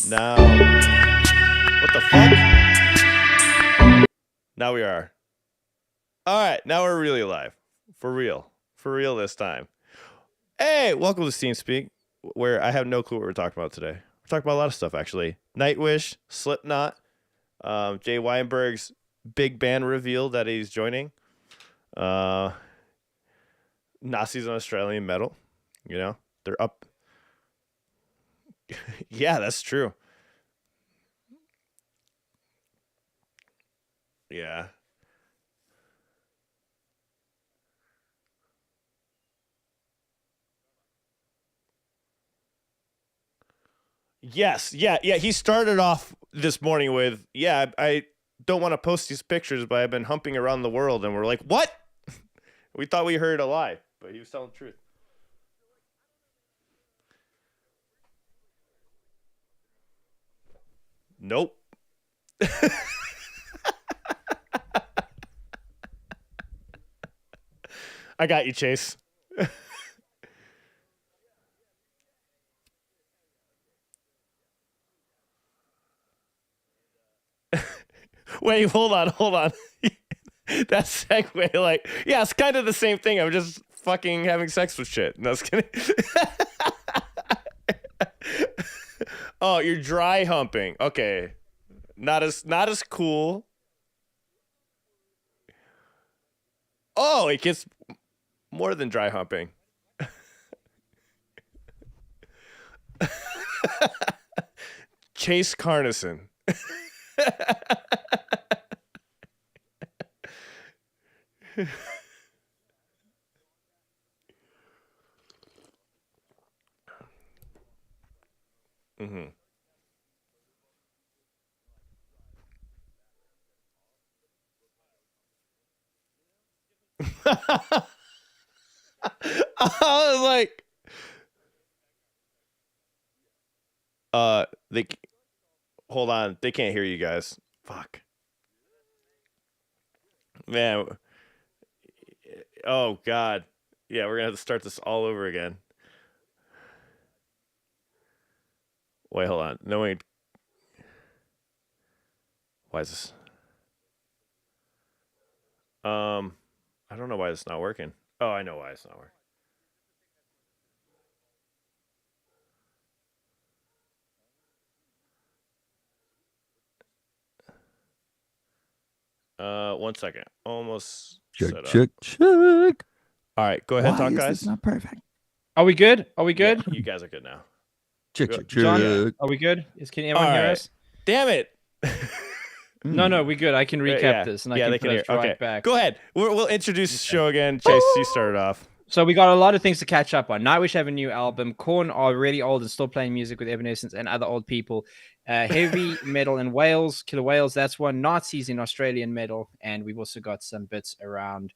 Now, what the fuck? Now we are. All right, now we're really live. For real this time. Hey, welcome to Steam Speak, where I have no clue what we're talking about today. We're talking about a lot of stuff, actually. Nightwish, Slipknot, Jay Weinberg's big band reveal that he's joining. Nazis on Australian metal. You know, they're up. Yeah, that's true. Yeah. Yes. Yeah. He started off this morning with, I don't want to post these pictures, but I've been humping around the world. And we're like, what? We thought we heard a lie, but he was telling the truth. Nope. I got you, Chase. Wait, hold on. That segue, like, yeah, it's kind of the same thing. I'm just fucking having sex with shit. No, I was kidding. Oh, you're dry humping. Okay. Not as cool. Oh, it gets more than dry humping. Chase Carnison. Mm-hmm. I was like, they hold on, they can't hear you guys. Fuck, man. Oh God, yeah, we're gonna have to start this all over again. Wait, hold on. No wait. Why is this? I don't know why it's not working. Oh, I know why it's not working. One second. Almost set up. Check. All right, go ahead, Why talk, is guys. this not perfect? Are we good? Yeah, you guys are good now. Check. John, are we good? Can everyone hear us? Damn it. No, we're good. I can recap this and I can they play hear. it right Okay, back. go ahead. We'll introduce the show again. Chase, you started off. So we got a lot of things to catch up on. Nightwish have a new album. KORN are really old and still playing music with Evanescence and other old people. Heavy metal in Wales, Killer Whales, that's one. Nazis in Australian metal. And we've also got some bits around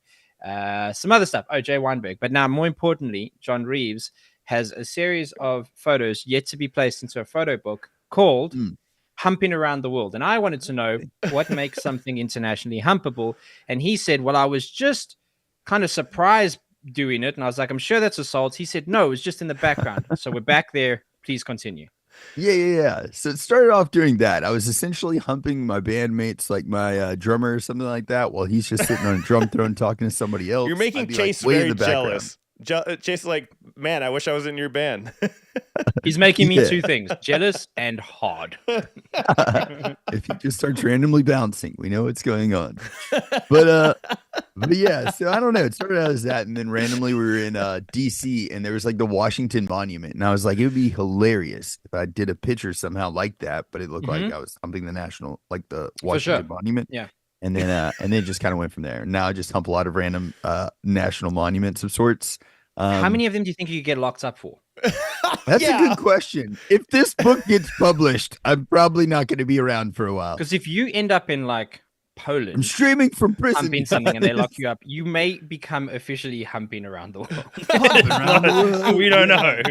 some other stuff. Oh, Jay Weinberg. But now, more importantly, John Reeves has a series of photos yet to be placed into a photo book called Humping Around the World. And I wanted to know what makes something internationally humpable. And he said, well, I was just kind of surprised doing it. And I was like, I'm sure that's assault. He said, no, it was just in the background. So we're back there. Please continue. Yeah. So it started off doing that. I was essentially humping my bandmates, like my drummer or something like that, while he's just sitting on a drum throne talking to somebody else. You're making Chase like, very jealous. Chase is like, man, I wish I was in your band. He's making me two things, jealous and hard. If he just starts randomly bouncing, we know what's going on. But yeah, so I don't know. It started out as that, and then randomly we were in DC, and there was like the Washington Monument, and I was like, it would be hilarious if I did a picture somehow like that, but it looked like I was humping the national, like the Washington Monument. Yeah. And then it just kind of went from there. Now I just hump a lot of random national monuments of sorts. How many of them do you think you could get locked up for? That's a good question. If this book gets published, I'm probably not going to be around for a while. Because if you end up in like Poland, I'm streaming from prison, humping something, and they lock you up, you may become officially humping around the world. We don't know.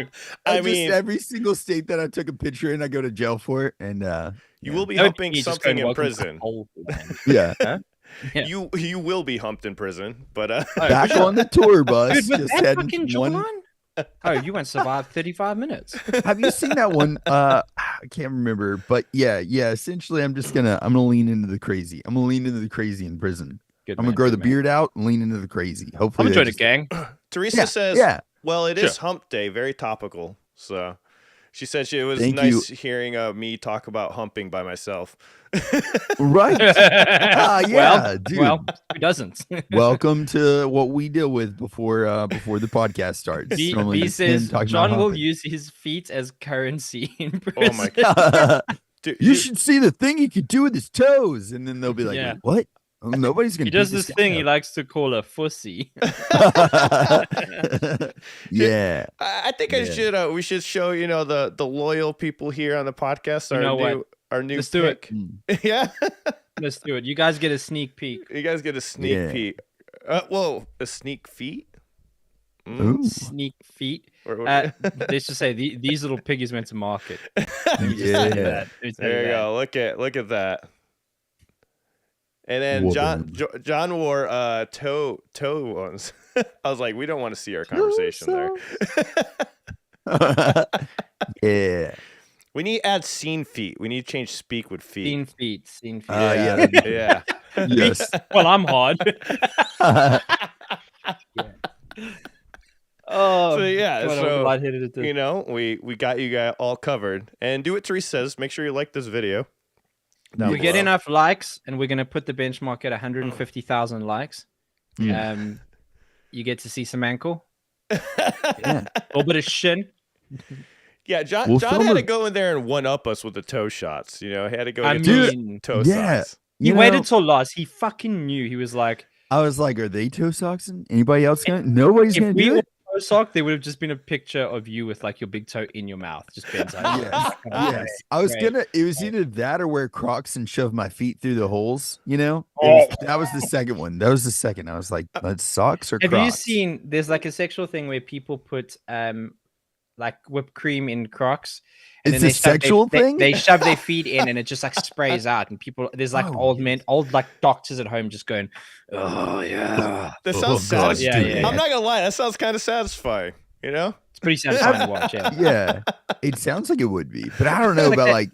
I mean, every single state that I took a picture in, I go to jail for it, and you will be humping something in prison. Yeah. Yeah. You will be humped in prison, but back on the tour bus. Dude, was just that fucking John? Oh, you won't survive 35 minutes. Have you seen that one? I can't remember, but yeah. Essentially, I'm gonna lean into the crazy. I'm gonna lean into the crazy in prison. Good I'm man, gonna grow good the man. beard out and lean into the crazy. Hopefully, I'm that enjoying a just- gang. Teresa says, yeah. well, it Sure. is hump day. Very topical. So she said it was Thank nice hearing me talk about humping by myself. Right. Yeah, dude. Well, who doesn't? Welcome to what we deal with before the podcast starts. Normally B it's him says talking John about will humping. use his feet as currency in prison. Oh my God. Dude, You should see the thing he could do with his toes, and then they'll be like, Yeah. "Wait, what? Oh, nobody's gonna." He does beat this guy thing he up." likes to call a fussy. Yeah. I think we should show the loyal people here on the podcast You know what? our new Let's do it. pick. Mm. Yeah. Let's do it. You guys get a sneak peek. You guys get a sneak Yeah. peek. Whoa, a sneak feet? Ooh. Sneak feet. Or- Let's just say these little piggies went to market. Yeah. Let me tell There you that. go. Look at that. And then Woman. John wore toe ones. I was like, we don't want to see our conversation there. Yeah. We need to add scene feet. We need to change speak with feet. Seen feet. Seen feet. Yeah. Yeah. Yes. Well, I'm hard. Oh, So, yeah, God, I'm so, lightheaded at this. we got you guys all covered. And do what Teresa says. Make sure you like this video. down We get below. enough likes, and we're gonna put the benchmark at 150,000 likes. Yeah. You get to see some ankle, Yeah. a little bit of shin. Yeah, John We'll had film to it. go in there and one up us with the toe shots. He had to go I get those mean, toe yeah. socks. he waited till last. He fucking knew. He was like, I was like, are they toe socksing? Anybody else gonna? Nobody's if gonna we do were it. toe sock, there would have just been a picture of you with like your big toe in your mouth, just bent over. Yes. Yes. I was Great. gonna. It was either that or wear Crocs and shove my feet through the holes. That was the second one. That was the second. I was like, that's socks or Have Crocs? you seen? There's like a sexual thing where people put like whipped cream in Crocs. It's then a sexual thing? They shove their feet in, and it just like sprays out. And people, there's like Oh, old like doctors at home just going, "Oh yeah." That Oh, sounds God, satisfying. yeah, yeah. I'm not gonna lie, that sounds kind of satisfying. It's pretty satisfying to watch. Yeah. Yeah, it sounds like it would be, but I don't know about that-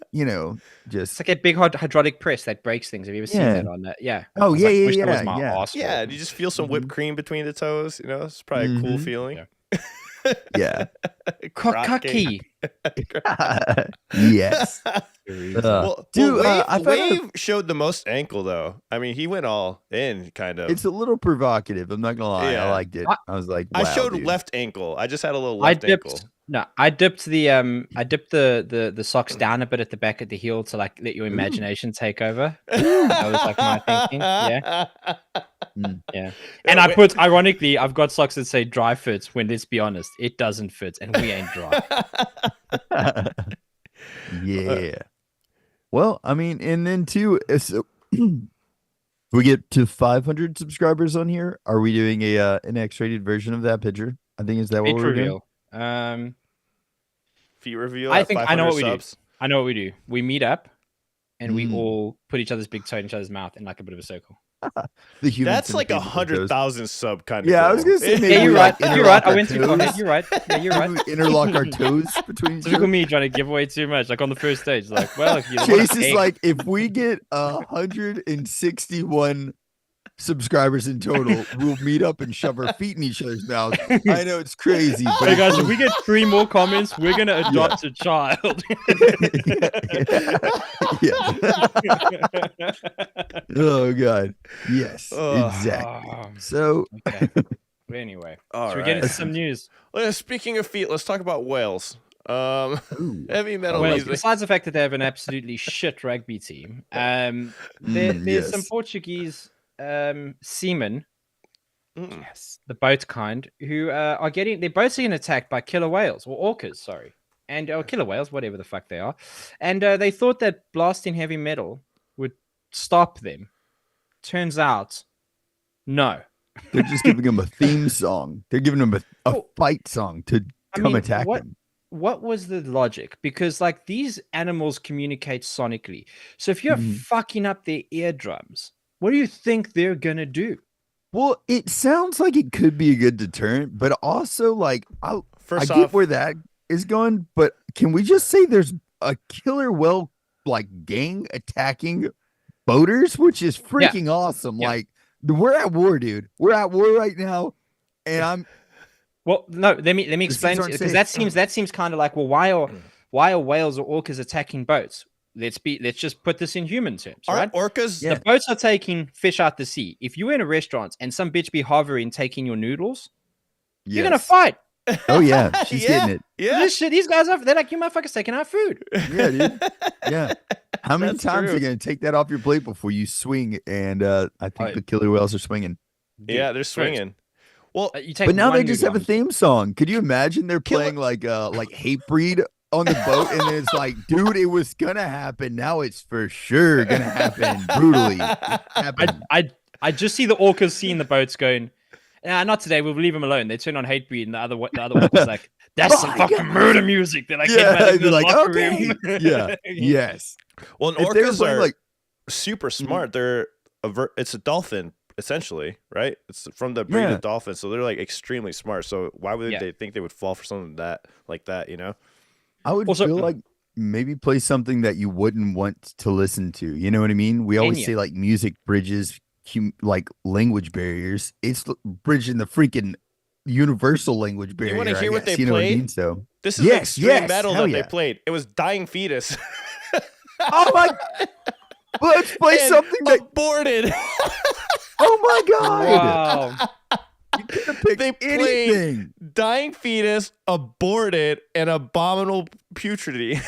just It's like a big hydraulic press that breaks things. Have you ever seen Yeah. that on that? Yeah. Oh, I was yeah, like, yeah, wish that was yeah, my yeah. asshole. Yeah, do you just feel some whipped cream between the toes? It's probably a cool Mhm. feeling. Yeah. yeah. Croc game. Cocky. Yes. Well, dude, Wave, I found out- Wave showed the most ankle though. I mean, he went all in, kind of. It's a little provocative. I'm not gonna lie. Yeah. I liked it. I was like, I wow, showed dude. left ankle. I just had a little I left ankle. dipped the socks down a bit at the back of the heel to like let your imagination take over. That was like my thinking. Yeah. Yeah. And ironically, I've got socks that say dry fits when, let's be honest, it doesn't fit and we ain't dry. Yeah. Well, I mean, and then too, so we get to 500 subscribers on here. Are we doing an X-rated version of that picture? I think is that what Feet we're doing? reveal. Feet reveal. I at think I know 500 what we do. subs. I know what we do. We meet up and we Mm. all put each other's big toe in each other's mouth in like a bit of a circle. The human That's like centipede with those. 100,000 sub kind of. Yeah, I was gonna say maybe Yeah, you're we, right. like, You're right. interlock I our went too far. toes. You're right. Yeah, you're right. Maybe we interlock our toes between each Typical other. me trying to give away too much, like on the first stage. Like, well, if you want Chase to is take- like, if we get 161 subscribers in total, we'll meet up and shove our feet in each other's mouths. I know it's crazy, but hey guys, it's if we get 3 more comments, we're gonna adopt a child. yeah. Oh god. Yes. Oh. Exactly. So Okay. But anyway, All should we get right. into some news? Well, speaking of feet, let's talk about Wales. ooh, Heavy metal Well, music. besides the fact that they have an absolutely shit rugby team, there's yes. some Portuguese seamen, Mm. yes, the boat kind, who are they're both being attacked by killer whales or orcas, sorry, and killer whales, whatever the fuck they are, and they thought that blasting heavy metal would stop them. Turns out, no. they're just giving him a theme song. They're giving him a Oh. fight song to I come mean, attack what- him. What was the logic? Because like these animals communicate sonically. So if you're Mhm. fucking up their eardrums, what do you think they're gonna do? Well, it sounds like it could be a good deterrent, but also like First I get off, where that is going, but can we just say there's a killer whale like gang attacking boaters, which is freaking awesome. Yeah. Like we're at war, dude. We're at war right now, and I'm Well, no, let me seas explain aren't because safe. that seems kind of like, well, why are whales or orcas attacking boats? Let's just put this in human terms, right? aren't orcas? Yeah. The boats are taking fish out the sea. If you were in a restaurant and some bitch be hovering taking your noodles, you're gonna Yes. fight. Oh yeah, she's getting it. Yeah. This shit, these guys they're like, you motherfuckers taking our food. Yeah, dude. Yeah. How many That's times true. are you gonna take that off your plate before you swing? And I think the killer whales are swinging. Yeah, they're swinging. Well, You take But now they one just have a noodle. theme song. Could you imagine they're Killer- playing like Hatebreed on the boat, and then it's like, dude, it was gonna happen. Now it's for sure gonna happen brutally. Happen. I just see the orcas seeing the boats going, nah, not today. We'll leave them alone. They turn on Hatebreed, and the other orca's like, that's some My fucking God. murder music. They're like, Yeah, headbutting they're the like, locker okay. room. Yeah, yes. well, and If they were orcas playing are like, super smart. They're it's a dolphin essentially, right? It's from the breed Yeah. of dolphins, so they're like extremely smart. So why would Yeah. they think they would fall for something like that? You know? I would Also- feel like maybe play something that you wouldn't want to listen to. You know what I mean? We always Kenya. say like music bridges like language barriers. It's bridging the freaking universal language barrier. wanna I hear what guess. they You know what I played? mean? So This is Yes, extreme yes, metal hell that yeah. they played. It was Dying Fetus. oh my, let's play And something that. aborted. Oh my god! Wow. You could have picked They played- anything. Dying Fetus, aborted, and abominable putridity.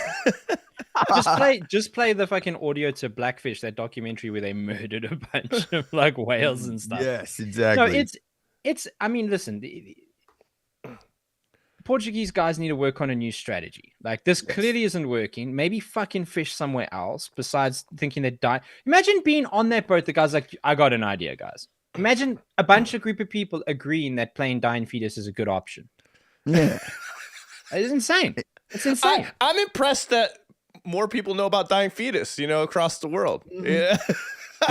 just play the fucking audio to Blackfish, that documentary where they murdered a bunch of like whales and stuff. Yes, No, exactly. it's. I mean, listen, Portuguese guys need to work on a new strategy. Like this clearly isn't working. Maybe fucking fish somewhere else besides thinking they're dying. Imagine being on that boat. The guy's like, I got an idea, guys. Imagine a group of people agreeing that playing Dying Fetus is a good option. Yeah. It's insane. It's insane. I'm impressed that more people know about Dying Fetus, across the world. Yeah.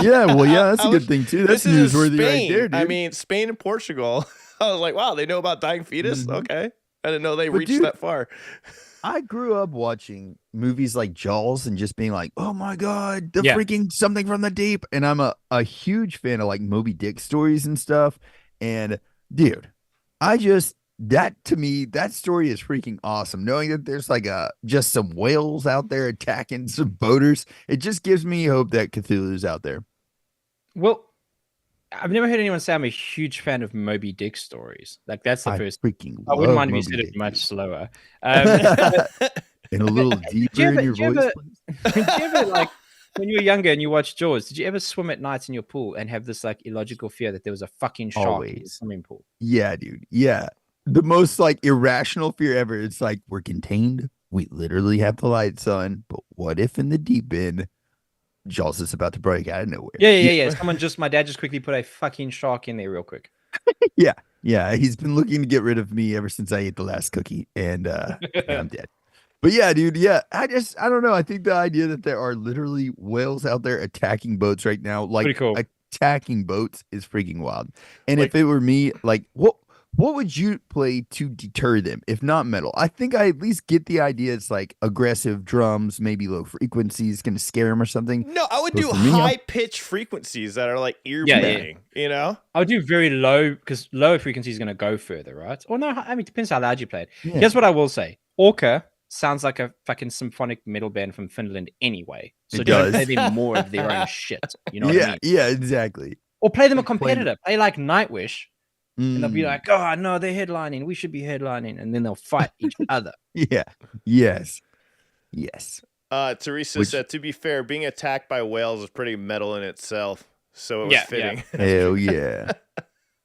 Yeah, well, yeah, that's I a good was- thing too. That's This is in newsworthy right Spain. there, dude. I mean, Spain and Portugal. I was like, wow, they know about Dying Fetus? Mhm. Okay. I didn't know they But reached dude- that far. I grew up watching movies like Jaws and just being like, oh my God, the Yeah. freaking something from the deep. And I'm a huge fan of like Moby Dick stories and stuff. And dude, that to me, that story is freaking awesome. Knowing that there's like just some whales out there attacking some boaters, it just gives me hope that Cthulhu's out there. Well, I've never heard anyone say I'm a huge fan of Moby Dick stories. Like that's the I first. freaking I wouldn't love mind if you Moby said it Dick, much dude. slower. And a little deeper in your do you voice. ever- please. Did you ever like when you were younger and you watched Jaws? Did you ever swim at night in your pool and have this like illogical fear that there was a fucking shark in the Always. swimming pool? Yeah, dude. Yeah. The most like irrational fear ever. It's like we're contained. We literally have the lights on. But what if in the deep end, Jaws is about to break out of nowhere? Yeah. My dad just quickly put a fucking shark in there real quick. Yeah. He's been looking to get rid of me ever since I ate the last cookie. And yeah, I'm dead. But yeah, dude. Yeah. I don't know. I think the idea that there are literally whales out there attacking boats right now, like Pretty cool. attacking boats, is freaking wild. And Like- if it were me, like what would you play to deter them if not metal? I think I at least get the idea. It's like aggressive drums, maybe low frequencies, gonna scare them or something. No, I would But do for me, high pitch frequencies that are like ear Yeah, bleeding, I would do very low because lower frequency is going to go further, right? Or no, I mean, it depends how loud you play it. Yeah. Here's what I will say: Orca sounds like a fucking symphonic metal band from Finland anyway. So It don't does. play them more of their own shit. You know what I mean? Yeah, exactly. Or play them a Like playing- competitor. Play like Nightwish, and they'll be Mm, like, "Oh no, they're headlining. We should be headlining," and then they'll fight each other. yeah, yes. Teresa Which- said, to be fair, being attacked by whales is pretty metal in itself. So it was Yeah, fitting. Hell yeah.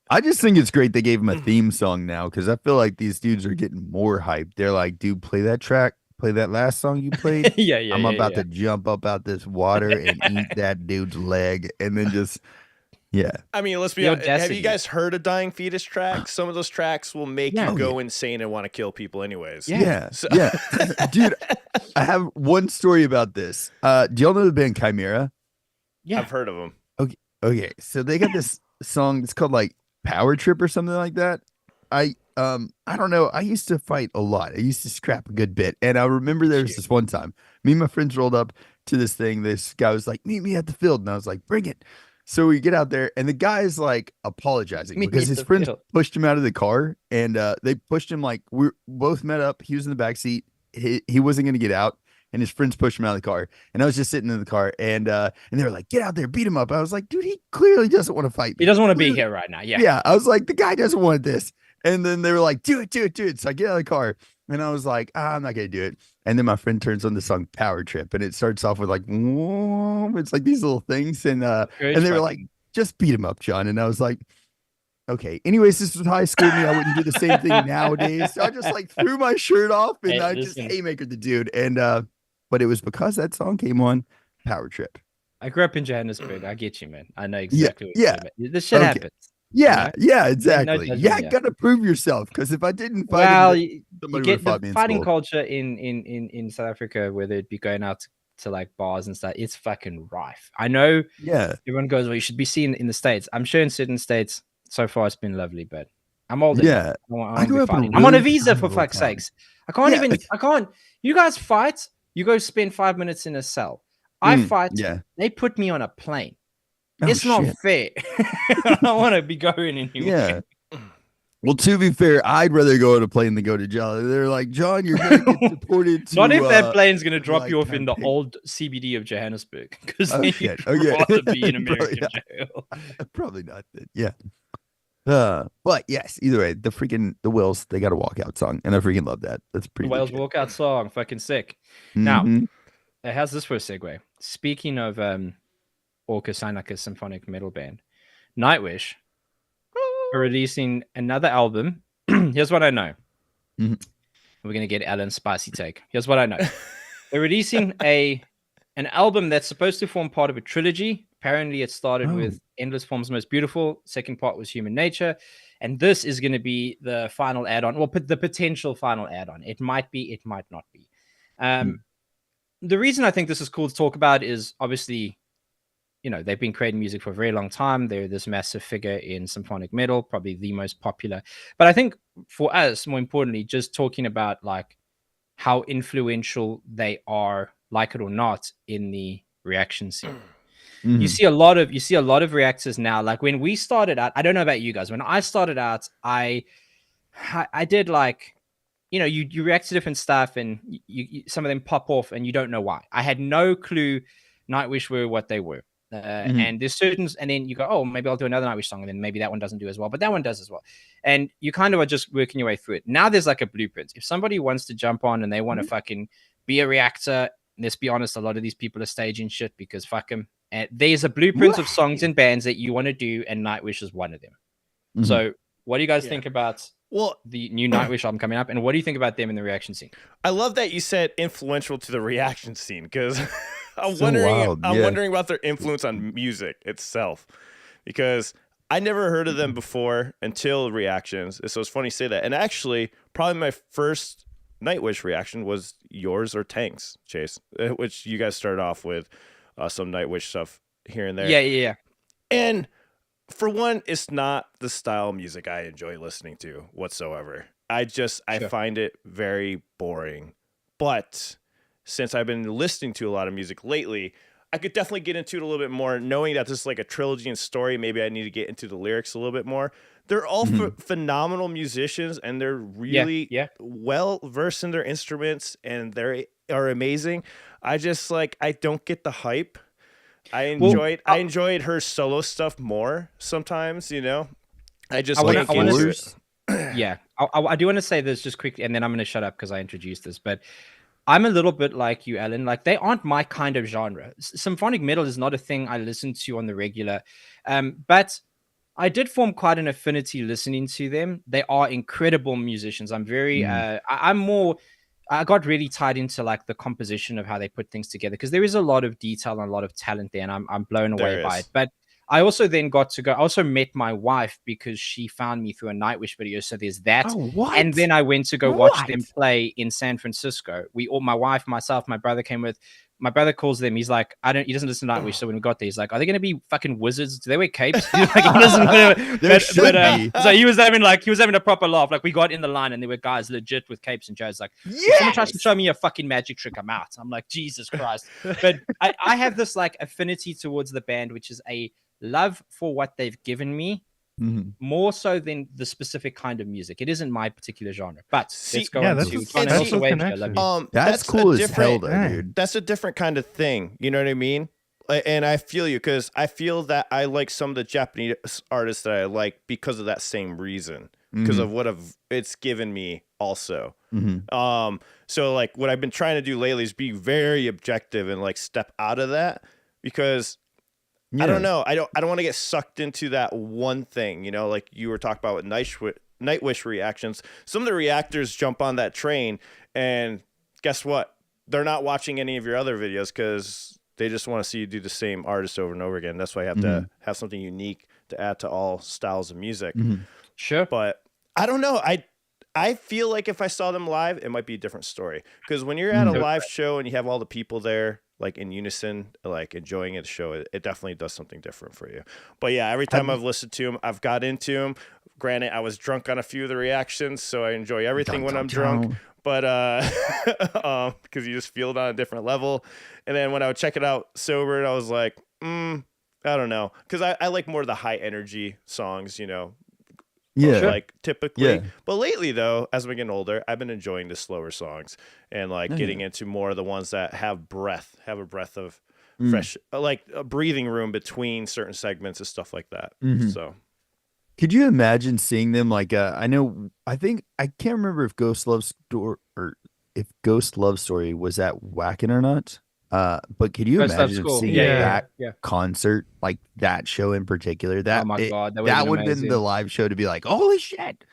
I just think it's great they gave him a theme song now because I feel like these dudes are getting more hyped. They're like, dude, play that track, play that last song you played. yeah. I'm about to jump up out this water and eat that dude's leg, and then just yeah. I mean, let's be The honest. Have audacity. you guys heard of Dying Fetus tracks? Some of those tracks will make Yeah. you Oh, go insane and want to kill people anyways. Yeah. So- Yeah. Dude, I have one story about this. Do y'all know the band Chimera? Yeah. I've heard of them. Okay, so they got this song. It's called like Power Trip or something like that. I I don't know. I used to fight a lot. I used to scrap a good bit. And I remember there was this one time, me and my friends rolled up to this thing. This guy was like, meet me at the field. And I was like, bring it. So we get out there, and the guy's like apologizing because his friends pushed him out of the car, and they pushed him like we both met up. He was in the back seat. He wasn't going to get out, and his friends pushed him out of the car. And I was just sitting in the car, and they were like, get out there, beat him up. I was like, dude, he clearly doesn't want to fight me. He doesn't want to be here right now. Yeah. Yeah. I was like, the guy doesn't want this. And then they were like, do it. So I get out of the car, and I was like, I'm not going to do it. And then my friend turns on the song Power Trip, and it starts off with like, whoa, it's like these little things. And they were like, just beat him up, John. And I was like, okay. Anyways, this was high school. Me, I wouldn't do the same thing nowadays. So I just like threw my shirt off, and I just haymakered the dude. And but it was because that song came on, Power Trip. I grew up in Johannesburg. I get you, man. I know exactly what you're talking about. This shit happens. Yeah, exactly. No yeah, gotta prove yourself, because if I didn't fight, well, you get the fighting culture in South Africa, whether it be going out to like bars and stuff, it's fucking rife. I know. Yeah, everyone goes, well, you should be seen in the States. I'm sure in certain states so far it's been lovely, but I'm older. Yeah, I'm on a visa for fuck's sakes. I can't. You guys fight. You go spend 5 minutes in a cell. I fight. Yeah, they put me on a plane. It's not fair. I don't want to be going anywhere. Yeah. Well, to be fair, I'd rather go on a plane than go to jail. They're like, John, you're going to get deported to... Not if that plane's going to drop you off in the old CBD of Johannesburg. Because you'd rather be in American jail. Probably not. Yeah. But yes, either way, the Whales, they got a walkout song, and I freaking love that. That's pretty The Whales walkout song, fucking sick. Now, how's this for a segue? Speaking of... Orca sound like a symphonic metal band. Nightwish are releasing another album. Here's what I know. We're gonna get Alan's spicy take. Here's what I know. They're releasing an album that's supposed to form part of a trilogy. Apparently, it started with Endless Forms Most Beautiful. Second part was Human Nature, and this is going to be the final add-on. Well, the potential final add-on. It might be. It might not be. The reason I think this is cool to talk about is obviously, you know, they've been creating music for a very long time. They're this massive figure in symphonic metal, probably the most popular. But I think for us, more importantly, just talking about like how influential they are, like it or not, in the reaction scene. You see a lot of reactors now. Like when we started out, I don't know about you guys. When I started out, I did like, you know, you react to different stuff, and you some of them pop off, and you don't know why. I had no clue Nightwish were what they were. And there's certain, and then you go, oh, maybe I'll do another Nightwish song, and then maybe that one doesn't do as well, but that one does as well. And you kind of are just working your way through it. Now there's like a blueprint. If somebody wants to jump on and they want to fucking be a reactor, let's be honest, a lot of these people are staging shit because fuck them. And there's a blueprint of songs and bands that you want to do, and Nightwish is one of them. So what do you guys think about the new Nightwish album coming up, and what do you think about them in the reaction scene? I love that you said influential to the reaction scene, because I'm wondering about their influence on music itself, because I never heard of them before until reactions. So it's funny you say that. And actually, probably my first Nightwish reaction was yours or Tank's, Chase, which you guys started off with some Nightwish stuff here and there. Yeah. And for one, it's not the style of music I enjoy listening to whatsoever. I find it very boring. But since I've been listening to a lot of music lately, I could definitely get into it a little bit more, knowing that this is like a trilogy and story. Maybe I need to get into the lyrics a little bit more. They're all phenomenal musicians, and they're really well versed in their instruments, and they are amazing. I don't get the hype. I enjoyed her solo stuff more sometimes, you know. I do want to say this just quickly, and then I'm going to shut up because I introduced this, but I'm a little bit like you, Alan. Like, they aren't my kind of genre. Symphonic metal is not a thing I listen to on the regular. But I did form quite an affinity listening to them. They are incredible musicians. I'm very, I got really tied into like the composition of how they put things together, because there is a lot of detail and a lot of talent there, and I'm blown away by it. But I also then got to go. I also met my wife because she found me through a Nightwish video. So there's that. And then I went to go watch them play in San Francisco. My wife, myself, my brother came with. my brother calls them. He's like, he doesn't listen to Nightwish. So when we got there, he's like, are they going to be fucking wizards? Do they wear capes? Like, he doesn't. There should be. So he was having a proper laugh. Like we got in the line and there were guys legit with capes, and Joe's like, if someone tries to show me a fucking magic trick, I'm out. I'm like, Jesus Christ. But I have this like affinity towards the band, which is a love for what they've given me. Mhm. More so than the specific kind of music. It isn't my particular genre. But let's go on that's to a Connor, special also wave, I connection. love you. That's cool as hell, though, dude. That's a different kind of thing. You know what I mean? And I feel you, because I feel that I like some of the Japanese artists that I like because of that same reason, because of what it's given me also. So like what I've been trying to do lately is be very objective and like step out of that, because I don't know. I don't want to get sucked into that one thing, you know, like you were talking about with Nightwish reactions. Some of the reactors jump on that train, and guess what? They're not watching any of your other videos because they just want to see you do the same artist over and over again. That's why you have to have something unique to add to all styles of music. Sure. But I don't know. I feel like if I saw them live, it might be a different story. Because when you're at a live show and you have all the people there, like in unison, like enjoying the show, it definitely does something different for you. But yeah, every time I've listened to them, I've got into them. Granted, I was drunk on a few of the reactions, so I enjoy everything when I'm drunk. But because you just feel it on a different level. And then when I would check it out sober, I was like, I don't know, because I like more of the high energy songs, you know. Like typically. But lately though, as I'm getting older, I've been enjoying the slower songs and like getting into more of the ones that have a breath of fresh, like a breathing room between certain segments and stuff like that. So could you imagine seeing them like I can't remember if Ghost Love Story was at Wacken or not. But could you imagine seeing that concert, like that show in particular? That, oh my God, that would have been the live show to be like, holy shit.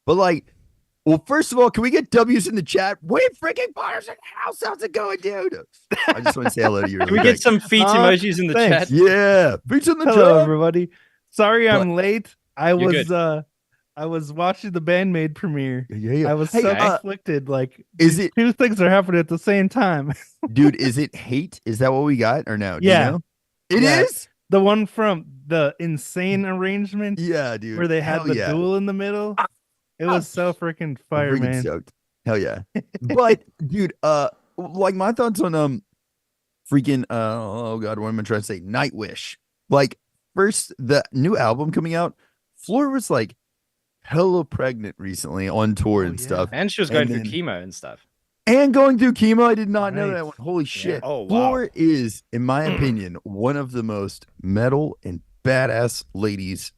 But like, well, first of all, can we get W's in the chat? Wait, freaking Potter's in the house. How's it going, dude? I just want to say hello to you. Can we get some feet emojis in the chat? Yeah, feet in the chat. Hello, everybody. Sorry I'm late. I was watching the Bandmade premiere. I was so conflicted. Like, two things are happening at the same time? Dude, is it Hate? Is that what we got or no? Do yeah. You know? It is? The one from the Insane arrangement? Yeah, dude. Where they had the duel in the middle? It was so freaking fire, man. Soaked. Hell yeah. But, dude, like my thoughts on freaking oh God, what am I trying to say? Nightwish. Like, first, the new album coming out, Floor was like hella pregnant recently on tour and stuff. And she was going through chemo and stuff. And going through chemo. I did not know that one. Holy shit. Oh, wow. Floor is, in my opinion, one of the most metal and badass ladies.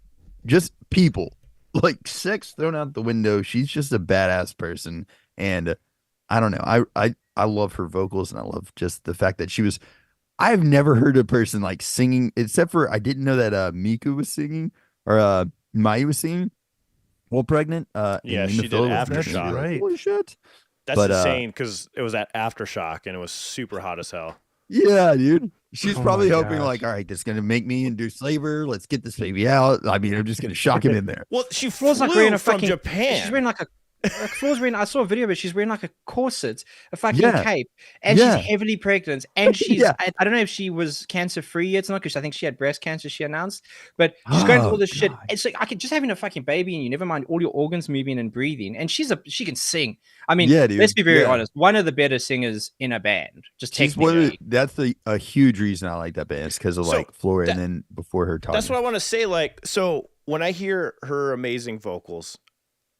Just people. Like, sex thrown out the window. She's just a badass person. And I don't know. I love her vocals, and I love just the fact that I've never heard a person like singing, except for I didn't know that Miku was singing, or Mai was singing while pregnant. Yeah, she did Aftershock. Right. Holy shit. That's insane, because it was at Aftershock and it was super hot as hell. Yeah, dude. She's probably hoping like, all right, this is going to make me induce labor. Let's get this baby out. I mean, I'm just going to shock him in there. Well, she flew from Japan. She's wearing like I saw a video of it. She's wearing like a corset, a fucking cape, and she's heavily pregnant. And she's I don't know if she was cancer free yet or not, because I think she had breast cancer. She announced, but she's going through all this shit. It's like just having a fucking baby, and you never mind all your organs moving and breathing. And she can sing. I mean, let's be very honest. One of the better singers in a band. Just technically, that's a huge reason I like that band. It's because of like Flora, and then before her talking. That's what I want to say. Like, so when I hear her amazing vocals,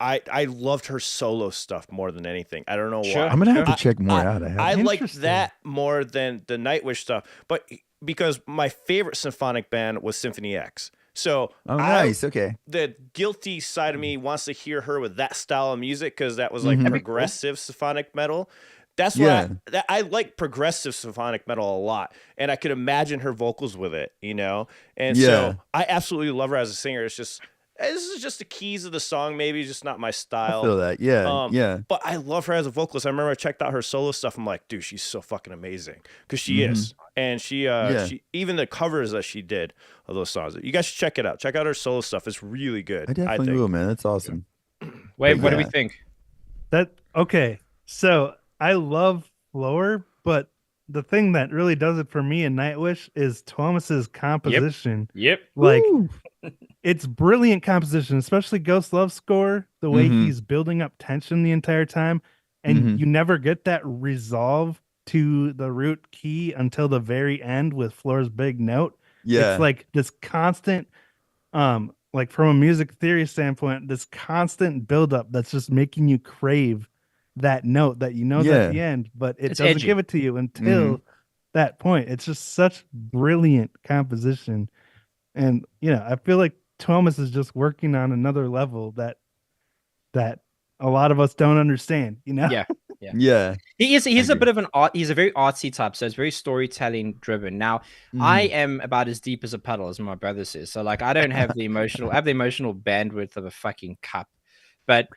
I loved her solo stuff more than anything. I don't know why. I'm gonna have to check more out. I like that more than the Nightwish stuff, but because my favorite symphonic band was Symphony X. So nice. Okay. The guilty side of me wants to hear her with that style of music, because that was like progressive symphonic metal. That's why I like progressive symphonic metal a lot, and I could imagine her vocals with it, you know. And so I absolutely love her as a singer. It's just, this is just the keys of the song, maybe just not my style. I feel that, yeah. But I love her as a vocalist. I remember I checked out her solo stuff. I'm like, dude, she's so fucking amazing, because she is, and she even the covers that she did of those songs. You guys should check it out. Check out her solo stuff. It's really good. I definitely will, man. That's awesome. Wait, what do we think? Okay, so I love Floor, but the thing that really does it for me in Nightwish is Thomas's composition. Yep. Like it's brilliant composition, especially Ghost Love Score, the way he's building up tension the entire time. And you never get that resolve to the root key until the very end with Floor's big note. Yeah. It's like this constant, like from a music theory standpoint, this constant buildup that's just making you crave that note that you know is at the end, but it doesn't edgy. give it to you until that point. It's just such brilliant composition. And I feel like Thomas is just working on another level that a lot of us don't understand, Yeah. He's a bit of an art. He's a very artsy type, so it's very storytelling driven. Now, I am about as deep as a puddle, as my brother says. So, like, I don't have the emotional. I have the emotional bandwidth of a fucking cup. But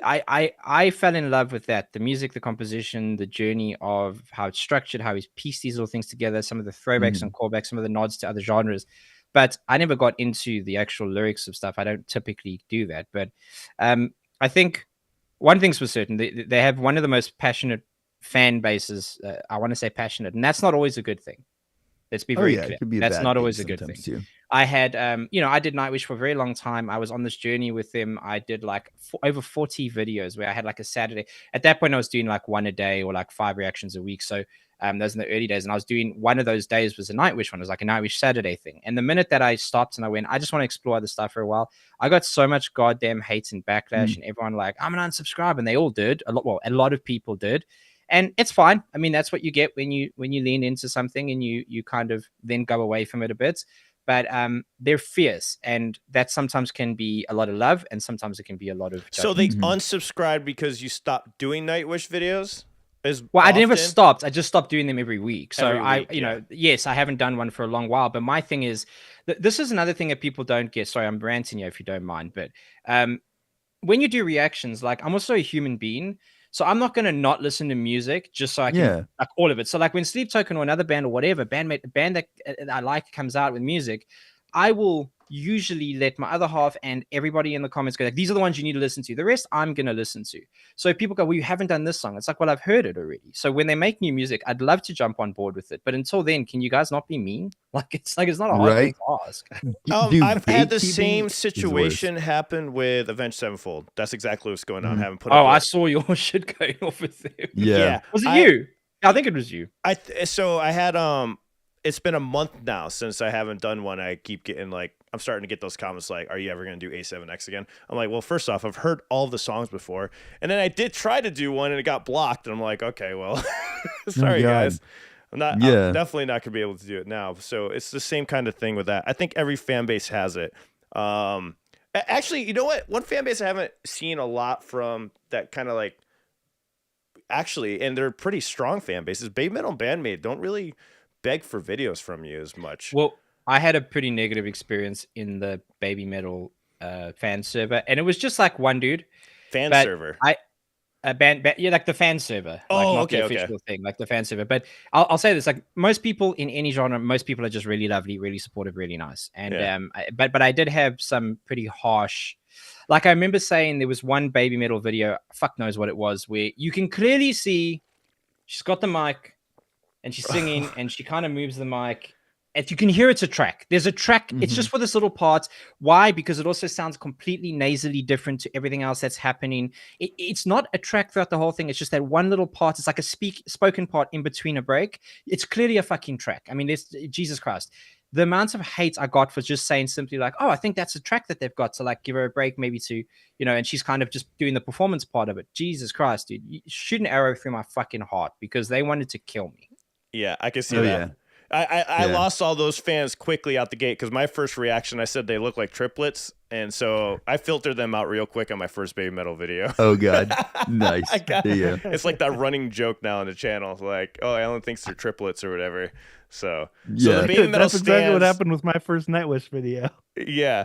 I fell in love with that. The music, the composition, the journey of how it's structured, how he's pieced these little things together. Some of the throwbacks and callbacks, some of the nods to other genres. But I never got into the actual lyrics of stuff. I don't typically do that. But I think one thing's for certain. They have one of the most passionate fan bases. I want to say passionate. And that's not always a good thing. Let's be very clear. That's not always a good thing. Too. I had, I did Nightwish for a very long time. I was on this journey with them. I did like over 40 videos where I had like a Saturday. At that point, I was doing like one a day or like 5 reactions a week. So those in the early days. And I was doing one of those days was a Nightwish one. It was like a Nightwish Saturday thing. And the minute that I stopped and I went, I just want to explore other stuff for a while, I got so much goddamn hate and backlash and everyone like, I'm an unsubscribe. And they all did. A lot of people did. And it's fine. I mean, that's what you get when you lean into something and you kind of then go away from it a bit. But they're fierce, and that sometimes can be a lot of love, and sometimes it can be a lot of judgment. So they unsubscribed because you stopped doing Nightwish videos? I never stopped. I just stopped doing them every week. So yes, I haven't done one for a long while. But my thing is, this is another thing that people don't get. Sorry, I'm ranting you if you don't mind. But when you do reactions, like I'm also a human being. So I'm not going to not listen to music just so I can like all of it. So like when Sleep Token or another band or whatever band that I like comes out with music, I will usually let my other half and everybody in the comments go like, these are the ones you need to listen to. The rest I'm going to listen to. So people go, well, you haven't done this song. It's like, well, I've heard it already. So when they make new music, I'd love to jump on board with it. But until then, can you guys not be mean? It's not a hard thing to ask. I've had the same situation happen with Avenged Sevenfold. That's exactly what's going on. I haven't put I saw your shit going off with them. Yeah. Was it you? I think it was you. So I had it's been a month now since I haven't done one. I keep getting like, I'm starting to get those comments like, are you ever going to do A7X again? I'm like, well, first off, I've heard all of the songs before. And then I did try to do one and it got blocked. And I'm like, okay, well, sorry, guys. I'm definitely not going to be able to do it now. So it's the same kind of thing with that. I think every fan base has it. Actually, you know what? One fan base I haven't seen a lot from that kind of like, actually, and they're pretty strong fan bases. Baby Metal and Bandmate don't really beg for videos from you as much. Well, I had a pretty negative experience in the Baby Metal fan server, and it was just like one dude. Server. Like the fan server. Not the official thing, like the fan server. But I'll say this: like most people in any genre, most people are just really lovely, really supportive, really nice. And but I did have some pretty harsh. Like I remember saying there was one Baby Metal video, fuck knows what it was, where you can clearly see she's got the mic. And she's singing, and she kind of moves the mic. And you can hear it's a track. There's a track. It's just for this little part. Why? Because it also sounds completely nasally different to everything else that's happening. It's not a track throughout the whole thing. It's just that one little part. It's like a spoken part in between a break. It's clearly a fucking track. I mean, Jesus Christ. The amount of hate I got for just saying simply like, oh, I think that's a track that they've got to like give her a break, maybe to, and she's kind of just doing the performance part of it. Jesus Christ, dude. You shoot an arrow through my fucking heart because they wanted to kill me. Yeah, I can see that. Yeah. I lost all those fans quickly out the gate because my first reaction, I said they look like triplets. And so I filtered them out real quick on my first Baby Metal video. Oh, God. Nice. It's like that running joke now on the channel. Like, oh, Alan thinks they're triplets or whatever. So the Baby Metal that's exactly what happened with my first Nightwish video. Yeah.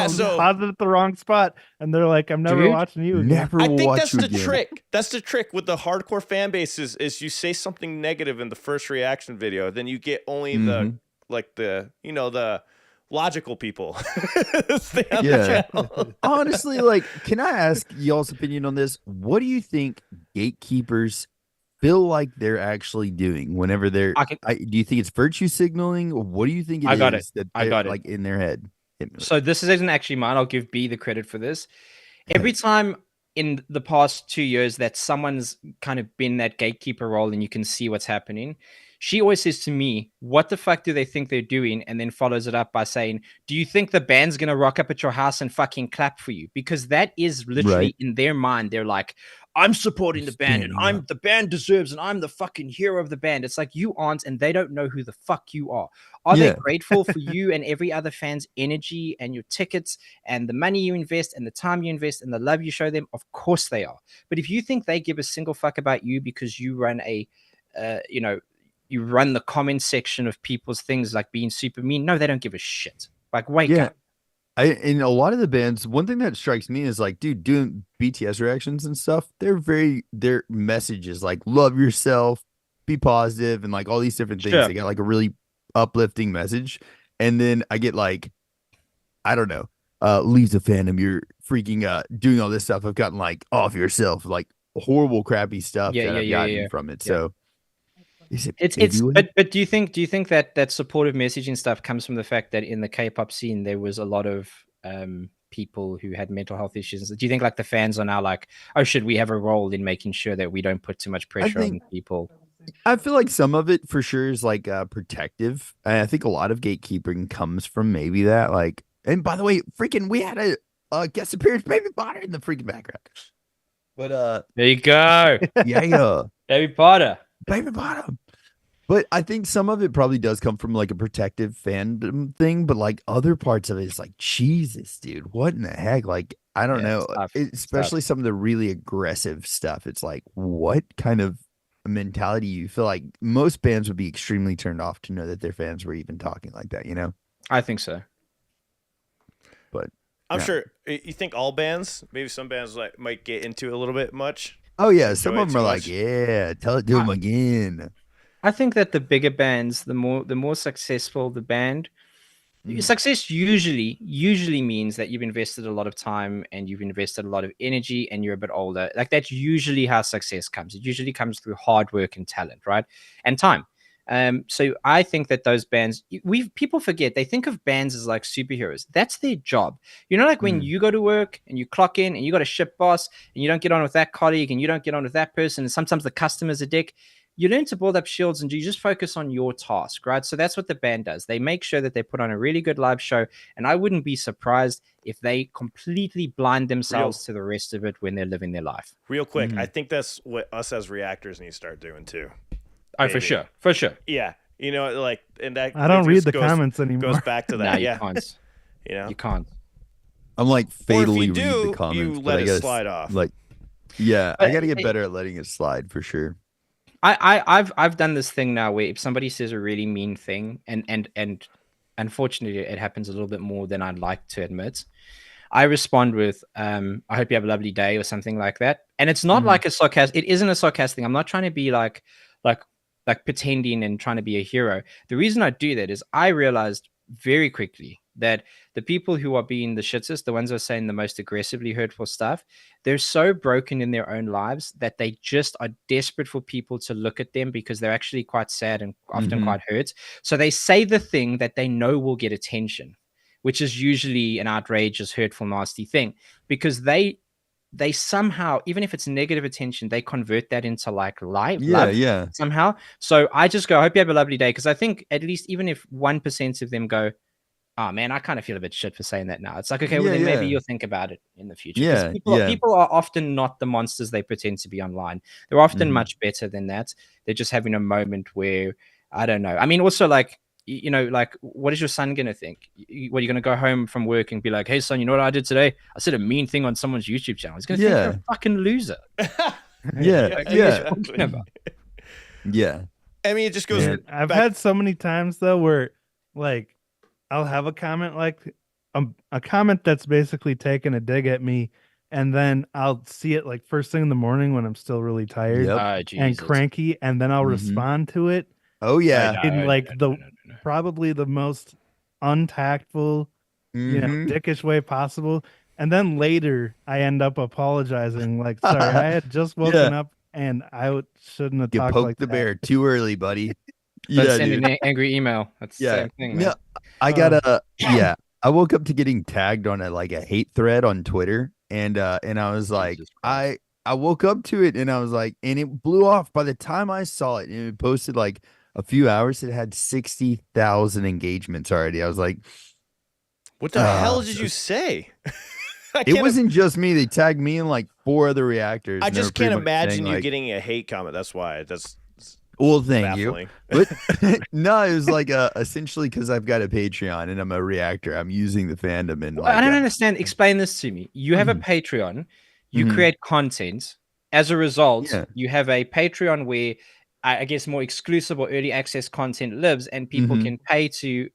So paused it at the wrong spot, and they're like, "I'm never watching you again." I think that's the trick. That's the trick with the hardcore fan bases is you say something negative in the first reaction video, then you get only the logical people stay on the channel. Honestly, like, can I ask y'all's opinion on this? What do you think gatekeepers feel like they're actually doing whenever they're? I can. Do you think it's virtue signaling, or what do you think it I got it. is that I they're got it. like in their head? Hit me with So this isn't actually mine. I'll give B the credit for this. it. Every time in the past 2 years that someone's kind of been that gatekeeper role and you can see what's happening, she always says to me, what the fuck do they think they're doing? And then follows it up by saying, do you think the band's going to rock up at your house and fucking clap for you? Because that is literally Right. in their mind. They're like, I'm supporting the band and Standing up. the band deserves and I'm the fucking hero of the band. It's like you aren't, and they don't know who the fuck you are. Are they Yeah. grateful for you and every other fan's energy and your tickets and the money you invest and the time you invest and the love you show them? Of course they are. But if you think they give a single fuck about you because you run you run the comment section of people's things like being super mean, no, they don't give a shit. Like, wake up. In a lot of the bands, one thing that strikes me is like, dude, doing BTS reactions and stuff, their message is like, love yourself, be positive, and like all these different things. Sure. They got like a really uplifting message. And then I get like, I don't know, leave the fandom, you're freaking doing all this stuff. I've gotten like off yourself, like horrible, crappy stuff that I've gotten from it. Yeah. So is it It's but do you think that that supportive messaging stuff comes from the fact that in the K-pop scene there was a lot of people who had mental health issues? Do you think like the fans are now like, oh, should we have a role in making sure that we don't put too much pressure on people? I feel like some of it for sure is like protective. And I think a lot of gatekeeping comes from maybe that. Like, and by the way, freaking, we had a guest appearance, Baby Potter, in the freaking background. But there you go. yeah, Baby Potter. Baby Potter. But I think some of it probably does come from like a protective fandom thing, but like other parts of it is like, Jesus, dude, what in the heck? Like, I don't know, especially some of the really aggressive stuff. It's like, what kind of mentality you feel like most bands would be extremely turned off to know that their fans were even talking like that, you know? I think so. But I'm sure you think all bands, maybe some bands like might get into it a little bit much. Oh yeah, some Enjoy of it them are too like, much. yeah, tell it to them again. I think that the bigger bands, the more successful the band, success usually means that you've invested a lot of time and you've invested a lot of energy and you're a bit older. Like that's usually how success comes. It usually comes through hard work and talent, right? And time. So I think that those bands, people forget, they think of bands as like superheroes. That's their job. You know, like when you go to work and you clock in and you got a shit boss and you don't get on with that colleague and you don't get on with that person, and sometimes the customer's a dick. You learn to build up shields and you just focus on your task, right? So that's what the band does. They make sure that they put on a really good live show. And I wouldn't be surprised if they completely blind themselves to the rest of it when they're living their life. Real quick, I think that's what us as reactors need to start doing too. Oh, for sure. For sure. Yeah. You know, like, and that I don't it read just the comments anymore. Goes back to that. No, you yeah. can't. You know, You can't. I'm like fatally or if you read do, the comments, you but let I it guess slide off. like, yeah, But I got to get better at letting it slide for sure. I've done this thing now where if somebody says a really mean thing, and unfortunately it happens a little bit more than I'd like to admit, I respond with I hope you have a lovely day or something like that. And it's not like a sarcastic, it isn't a sarcastic thing. I'm not trying to be like pretending and trying to be a hero. The reason I do that is I realized very quickly that the people who are being the shittest, the ones who are saying the most aggressively hurtful stuff, they're so broken in their own lives that they just are desperate for people to look at them because they're actually quite sad and often quite hurt. So they say the thing that they know will get attention, which is usually an outrageous, hurtful, nasty thing, because they somehow, even if it's negative attention, they convert that into like love somehow. So I just go, I hope you have a lovely day. Because I think at least even if 1% of them go, oh man, I kind of feel a bit shit for saying that now. It's like, okay, well then maybe you'll think about it in the future. Yeah, people are often not the monsters they pretend to be online. They're often much better than that. They're just having a moment where, I don't know. I mean, also like, you know, like, what is your son going to think? What, are you going to go home from work and be like, hey, son, you know what I did today? I said a mean thing on someone's YouTube channel. He's going to think you're a fucking loser. Yeah. I mean, it just goes. I've had so many times, though, where, like, I'll have a comment like a comment that's basically taking a dig at me, and then I'll see it like first thing in the morning when I'm still really tired and cranky, and then I'll respond to it. Oh yeah, in like probably the most untactful, you know, dickish way possible. And then later I end up apologizing, like, sorry, I had just woken up and shouldn't have You talked poked like the that. bear too early, buddy. Don't Yeah, send dude. an angry email. That's the same thing, man. No, I got a yeah. I woke up to getting tagged on a hate thread on Twitter, and I was like, Jesus Christ. I woke up to it, and I was like, and it blew off. By the time I saw it, and it posted like a few hours, it had 60,000 engagements already. I was like, What the hell did you say? it wasn't just me. They tagged me and like 4 other reactors. I and they were just can't pretty much imagine saying, you like, getting a hate comment. That's why. That's well, thank baffling. you. But no, it was like essentially because I've got a Patreon and I'm a reactor. I'm using the fandom and like I don't understand. Explain this to me. You have a Patreon, you create content. As a result, you have a Patreon where I guess more exclusive or early access content lives, and people can pay to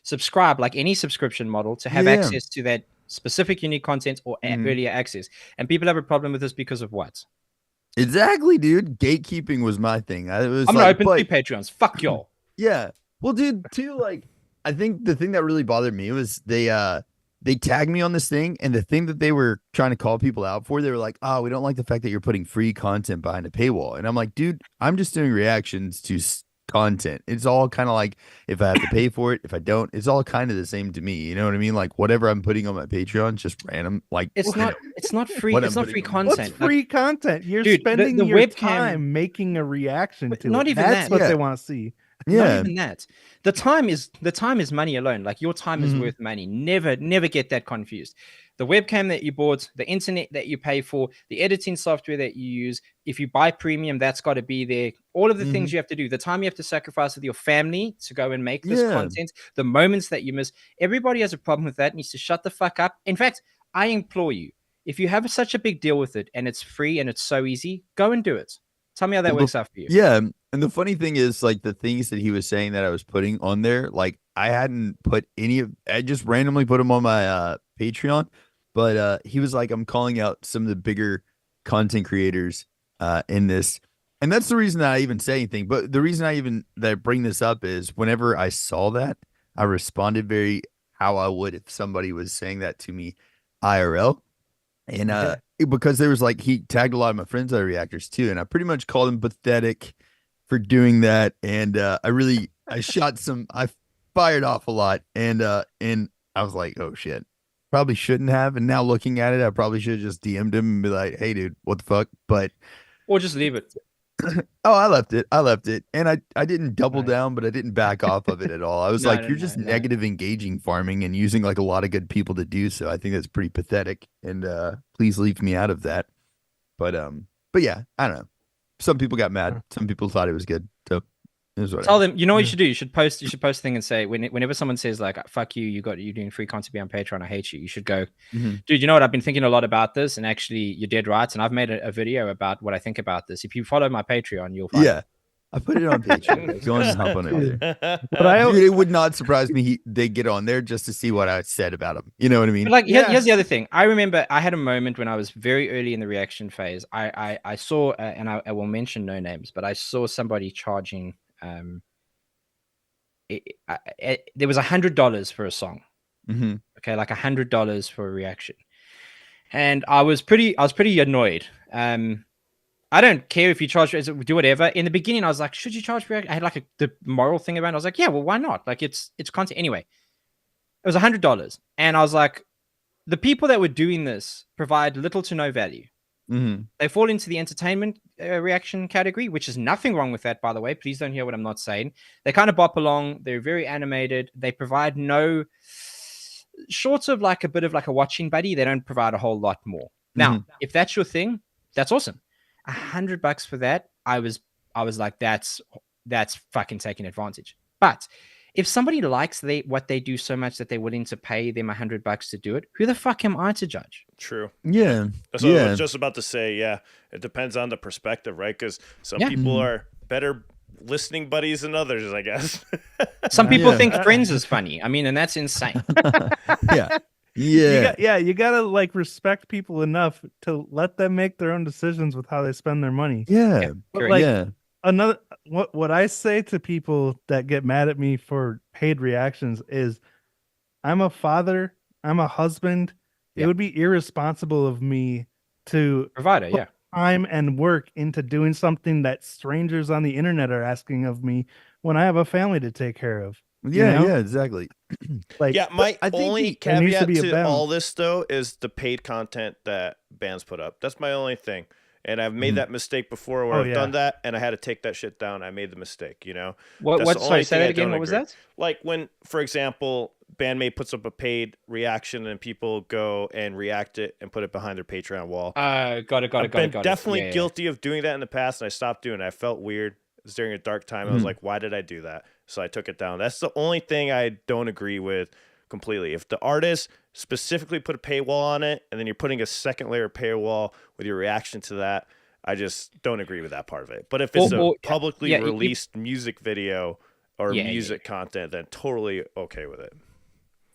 subscribe, like any subscription model, to have access to that specific unique content or earlier access. And people have a problem with this because of what? Exactly, dude. Gatekeeping was my thing. I'm not open to Patreons. Fuck y'all. Yeah. Well, dude, too, like, I think the thing that really bothered me was they tagged me on this thing, and the thing that they were trying to call people out for, they were like, "Oh, we don't like the fact that you're putting free content behind a paywall." And I'm like, dude, I'm just doing reactions to content. It's all kind of like, if I have to pay for it, if I don't, it's all kind of the same to me. You know what I mean? Like, whatever I'm putting on my Patreon, just random. Like, it's not free. It's not free content. What's free content? You're dude, spending the your webcam, time making a reaction to not it. even That's that. what they want to see. Not even that. The time is money alone. Like, your time is worth money. Never get that confused. The webcam that you bought, the internet that you pay for, the editing software that you use, if you buy premium, that's got to be there. All of the things you have to do, the time you have to sacrifice with your family to go and make this content, the moments that you miss. Everybody has a problem with that, needs to shut the fuck up. In fact, I implore you, if you have such a big deal with it and it's free and it's so easy, go and do it. Tell me how that works out for you. Yeah. And the funny thing is, like, the things that he was saying that I was putting on there, like, I hadn't put I just randomly put them on my Patreon. But he was like, I'm calling out some of the bigger content creators in this. And that's the reason that I even say anything. But the reason that I bring this up is whenever I saw that, I responded very how I would if somebody was saying that to me IRL. And because there was like, he tagged a lot of my friends that are reactors too. And I pretty much called him pathetic for doing that. And I fired off a lot. And I was like, oh shit. Probably shouldn't have. And now looking at it, I probably should have just DM'd him and be like, hey, dude, what the fuck? But or just leave it. I left it. And I didn't double down, but I didn't back off of it at all. I was you're just negative engaging farming and using like a lot of good people to do so. I think that's pretty pathetic. And please leave me out of that. But yeah, I don't know. Some people got mad. Some people thought it was good. So tell them, you know what you should do? You should post a thing and say, whenever someone says like, fuck you, you're doing free content on Patreon, I hate you. You should go, dude, you know what? I've been thinking a lot about this, and actually you're dead right. And I've made a video about what I think about this. If you follow my Patreon, you'll find it. I put it on Patreon. Go and hop on it. But dude, it would not surprise me they get on there just to see what I said about him. You know what I mean? But like, here's the other thing. I remember I had a moment when I was very early in the reaction phase. I saw, and I will mention no names, but I saw somebody charging. There was $100 for a song. Okay, like $100 for a reaction, and I was pretty annoyed. I don't care if you charge, do whatever. In the beginning, I was like, should you charge for reaction? I had like the moral thing around. I was like, yeah, well, why not? Like, it's content anyway. It was $100, and I was like, the people that were doing this provide little to no value. They fall into the entertainment reaction category, which is nothing wrong with that, by the way. Please don't hear what I'm not saying. They kind of bop along. They're very animated. They provide no, short of like a bit of like a watching buddy, they don't provide a whole lot more. Now, if that's your thing, that's awesome. $100 for that, I was like, that's fucking taking advantage. But if somebody likes what they do so much that they're willing to pay them $100 to do it, who the fuck am I to judge? True. Yeah. That's what I was just about to say. Yeah. It depends on the perspective, right? Because some people are better listening buddies than others, I guess. Some people think Friends is funny. I mean, and that's insane. You gotta like respect people enough to let them make their own decisions with how they spend their money. But, like, another what I say to people that get mad at me for paid reactions is, I'm a father, I'm a husband. It would be irresponsible of me to provide it. time and work into doing something that strangers on the internet are asking of me when I have a family to take care of. Yeah, know? yeah, exactly. Like, Yeah, my I think only there needs to caveat be a to balance. all this though is the paid content that bands put up. That's my only thing. And I've made Mhm. that mistake before where Oh, I've done yeah. that and I had to take that shit down. I made the mistake, you know? What? That's What? the Sorry, only say thing that I again. don't What was agree. that? Like when, for example, Bandmate puts up a paid reaction and people go and react it and put it behind their Patreon wall. Got it. I've been Got it. definitely Yeah, yeah. guilty of doing that in the past, and I stopped doing it. I felt weird. It was during a dark time. I was Mhm. like, why did I do that? So I took it down. That's the only thing I don't agree with completely. If the artist specifically put a paywall on it, and then you're putting a second layer of paywall with your reaction to that, I just don't agree with that part of it. But if it's a publicly yeah, released music video or Yeah, music content, then totally okay with it.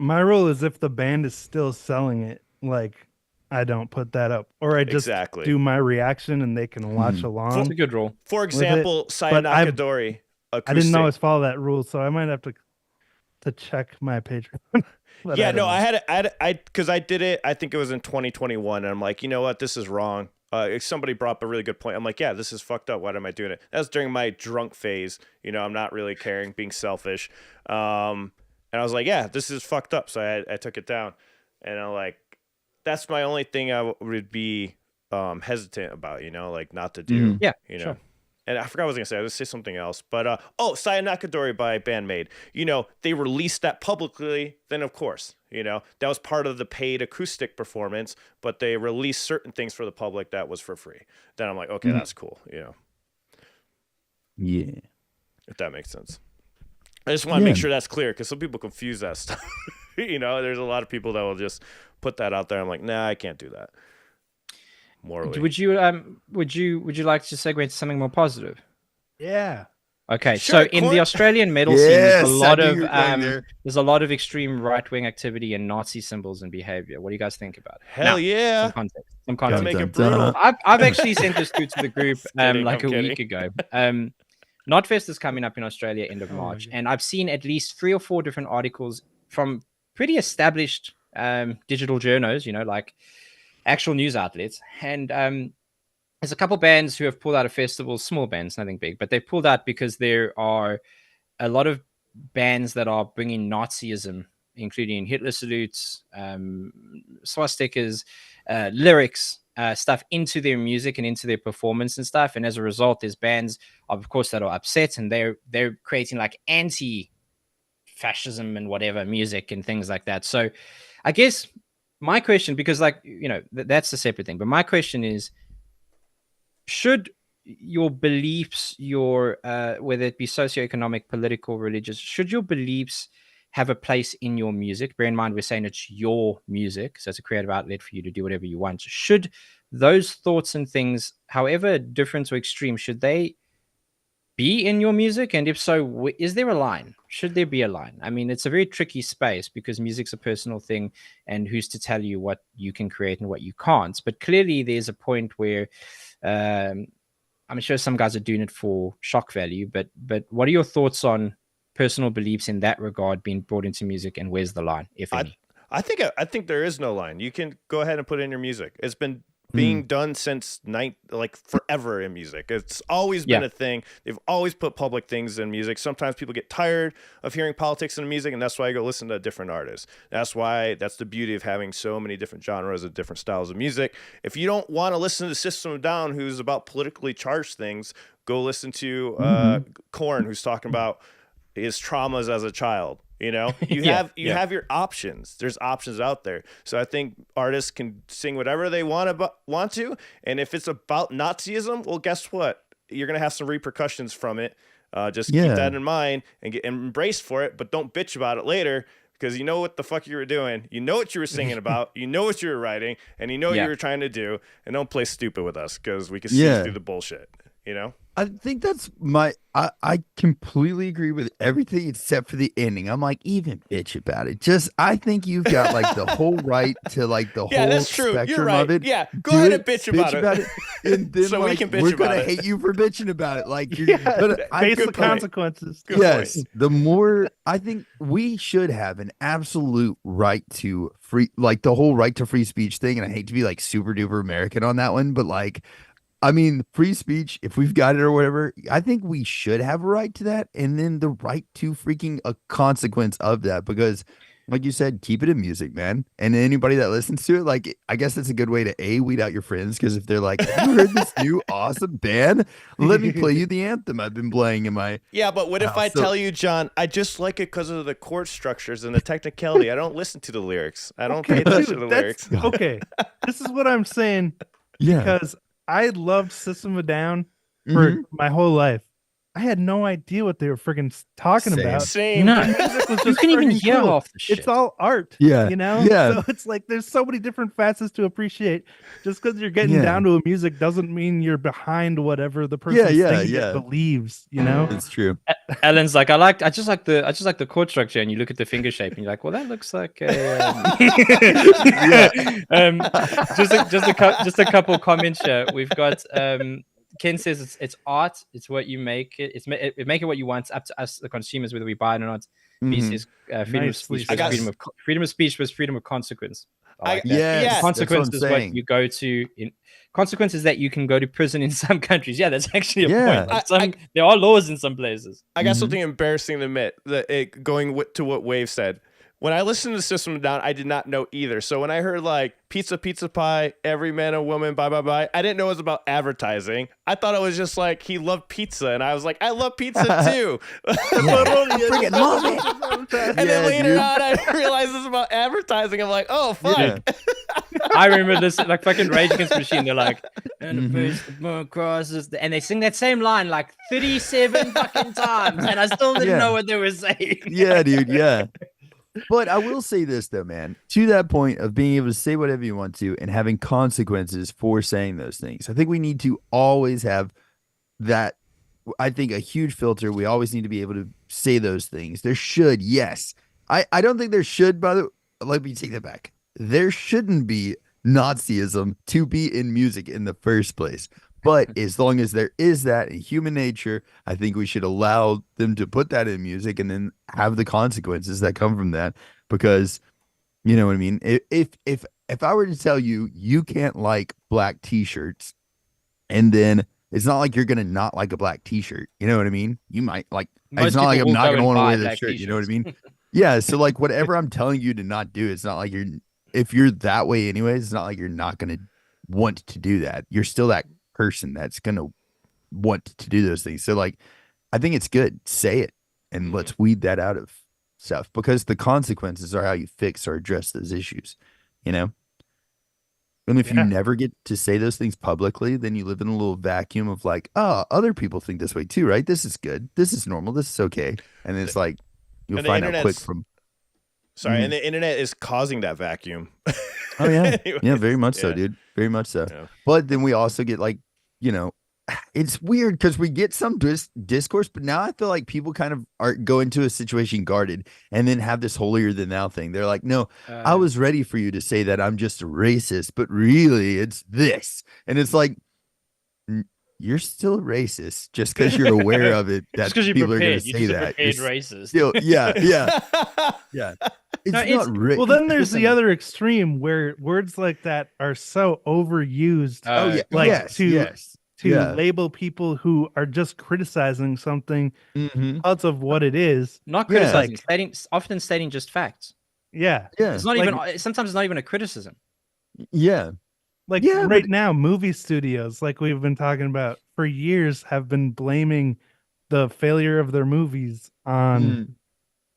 My rule is if the band is still selling it, like I don't put that up, or I just Exactly. do my reaction and they can watch Mhm. along. That's a good rule. For with it, example, but I've- Sayanakadori acoustic. I didn't always follow that rule, so I might have to check my Patreon. But Yeah, I don't no, know. because I did it. I think it was in 2021, and I'm like, you know what, this is wrong. Somebody brought up a really good point. I'm like, yeah, this is fucked up. Why am I doing it? That was during my drunk phase. You know, I'm not really caring, being selfish. And I was like, yeah, this is fucked up. So I took it down, and I'm like, that's my only thing I would be hesitant about. You know, like not to do. Mhm. Yeah, You know. sure. And I forgot what I was gonna say. I was gonna say something else. But Sayanakadori by Bandmade. You know, they released that publicly. Then of course, you know, that was part of the paid acoustic performance. But they released certain things for the public that was for free. Then I'm like, okay, that's cool. You know, Yeah. if that makes sense. I just want to make Yeah. sure that's clear because some people confuse that stuff. You know, there's a lot of people that will just put that out there. I'm like, nah, I can't do that. Morally. Would you like to segue into something more positive? Yeah. Okay, Sure, so in Court. the Australian metal scene, Yes, there's a lot I knew of you were going there. there's a lot of extreme right wing activity and Nazi symbols and behavior. What do you guys think about it? Hell Now, yeah. Some context. Some Gotta context. make it Dun, dun, brutal. dun. I've actually sent this through to the group Kidding, like I'm a kidding. week ago. Notfest is coming up in Australia end of Oh my March, God. and I've seen at least 3 or 4 different articles from pretty established digital journos, you know, like actual news outlets, and there's a couple bands who have pulled out of festivals, small bands, nothing big, but they've pulled out because there are a lot of bands that are bringing Nazism, including Hitler salutes, swastikas, lyrics, stuff into their music and into their performance and stuff. And as a result, there's bands, of course, that are upset and they're creating like anti-fascism and whatever music and things like that. So, I guess my question, because like you know that's a separate thing, but my question is, should your beliefs, your whether it be socioeconomic, political, religious, should your beliefs have a place in your music? Bear in mind, we're saying it's your music, so it's a creative outlet for you to do whatever you want. Should those thoughts and things, however different or extreme, should they be in your music? And if so, is there a line? Should there be a line? I mean, it's a very tricky space because music's a personal thing, and who's to tell you what you can create and what you can't? But clearly, there's a point where I'm sure some guys are doing it for shock value, but what are your thoughts on personal beliefs in that regard being brought into music, and where's the line, if any? I think there is no line. You can go ahead and put it in your music. It's been being done since forever in music. It's always been a thing. They've always put public things in music. Sometimes people get tired of hearing politics in music, and that's why I go listen to different artists. That's the beauty of having so many different genres of different styles of music. If you don't want to listen to System of a Down, who's about politically charged things, go listen to KORN, who's talking about his traumas as a child. You know, you have your options. There's options out there. So I think artists can sing whatever they want to. And if it's about Nazism, well, guess what? You're going to have some repercussions from it. Just keep that in mind and get embraced for it. But don't bitch about it later, because you know what the fuck you were doing. You know what you were singing about. You know what you were writing. And you know what you were trying to do. And don't play stupid with us, because we can see through the bullshit. You know? I think that's I completely agree with everything except for the ending. I'm like, even bitch about it. I think you've got like the whole right to like the whole that's true. spectrum You're right. of it. Yeah, go ahead and bitch about it. And then So we can bitch we're about gonna it. hate you for bitching about it. Like, Face the point. consequences. Good yes, point. the more I think we should have an absolute right to free, like the whole right to free speech thing. And I hate to be like super duper American on that one, but like, I mean, free speech, if we've got it or whatever, I think we should have a right to that. And then the right to freaking a consequence of that. Because, like you said, keep it in music, man. And anybody that listens to it, like, I guess that's a good way to weed out your friends. Because if they're like, have you heard this new awesome band? Let me play you the anthem I've been playing in my. Yeah, but what if I tell you, John, I just like it because of the chord structures and the technicality. I don't listen to the lyrics. I don't pay attention to the lyrics. Okay, this is what I'm saying. Yeah. Because I loved System of a Down for my whole life. I had no idea what they were freaking talking about. Same. No, Music was you just can even freaking hear cool. half the shit. It's all art. Yeah. You know? Yeah. So it's like there's so many different facets to appreciate. Just because you're getting down to a music doesn't mean you're behind whatever the person singing it believes, you know? It's true. Alan's like, I just like the chord structure, and you look at the finger shape, and you're like, well, that looks like a. Just a couple comments here. We've got Ken says it's art. It's what you make it. Make it what you want. It's up to us, the consumers, whether we buy it or not. He says freedom of speech. Freedom of speech was freedom of consequence. I like that. Yes, consequence is what you go to. Consequence is that you can go to prison in some countries. Yeah, that's actually a point. Like there are laws in some places. I got something embarrassing to admit. Going to what Wave said. When I listened to System of a Down, I did not know either. So when I heard like pizza, pizza pie, every man and woman, bye, bye, bye, I didn't know it was about advertising. I thought it was just like he loved pizza. And I was like, I love pizza too. Freaking love it. And then later on, I realized this is about advertising. I'm like, oh, fuck. Yeah. I remember this, like fucking Rage Against the Machine. They're like, and the moon crosses, and they sing that same line like 37 fucking times. And I still didn't know what they were saying. Yeah, dude. Yeah. But I will say this, though, man, to that point of being able to say whatever you want to and having consequences for saying those things. I think we need to always have that. I think a huge filter. We always need to be able to say those things. There should, yes. I don't think there should, let me take that back. There shouldn't be Nazism to be in music in the first place. But as long as there is that in human nature, I think we should allow them to put that in music and then have the consequences that come from that. Because, you know what I mean? If I were to tell you, you can't like black t-shirts, and then it's not like you're going to not like a black t-shirt. You know what I mean? You might like, it's not like I'm not going to want to wear that shirt. You know what I mean? Yeah. So like whatever I'm telling you to not do, it's not like if you're that way anyways, it's not like you're not going to want to do that. You're still that person that's gonna want to do those things. So like I think it's good, say it, and let's weed that out of stuff, because the consequences are how you fix or address those issues, you know. And if you never get to say those things publicly, then you live in a little vacuum of like, oh, other people think this way too, right? This is good, this is normal, this is okay. And it's like you'll find out quick from and the internet is causing that vacuum. Oh yeah. Yeah, very much so, dude, very much so. But then we also get like, you know, it's weird because we get some discourse, but now I feel like people kind of go into a situation guarded and then have this holier than thou thing. They're like, no, I was ready for you to say that I'm just a racist, but really it's this. And it's like, you're still a racist just because you're aware of it. That people are going to say that. You're racist. Still, yeah. It's not well, then there's the other extreme where words like that are so overused. To label people who are just criticizing something because of what it is. Not criticizing, often stating just facts. Yeah. It's not even. Sometimes it's not even a criticism. Yeah. Right now, movie studios, like we've been talking about for years, have been blaming the failure of their movies on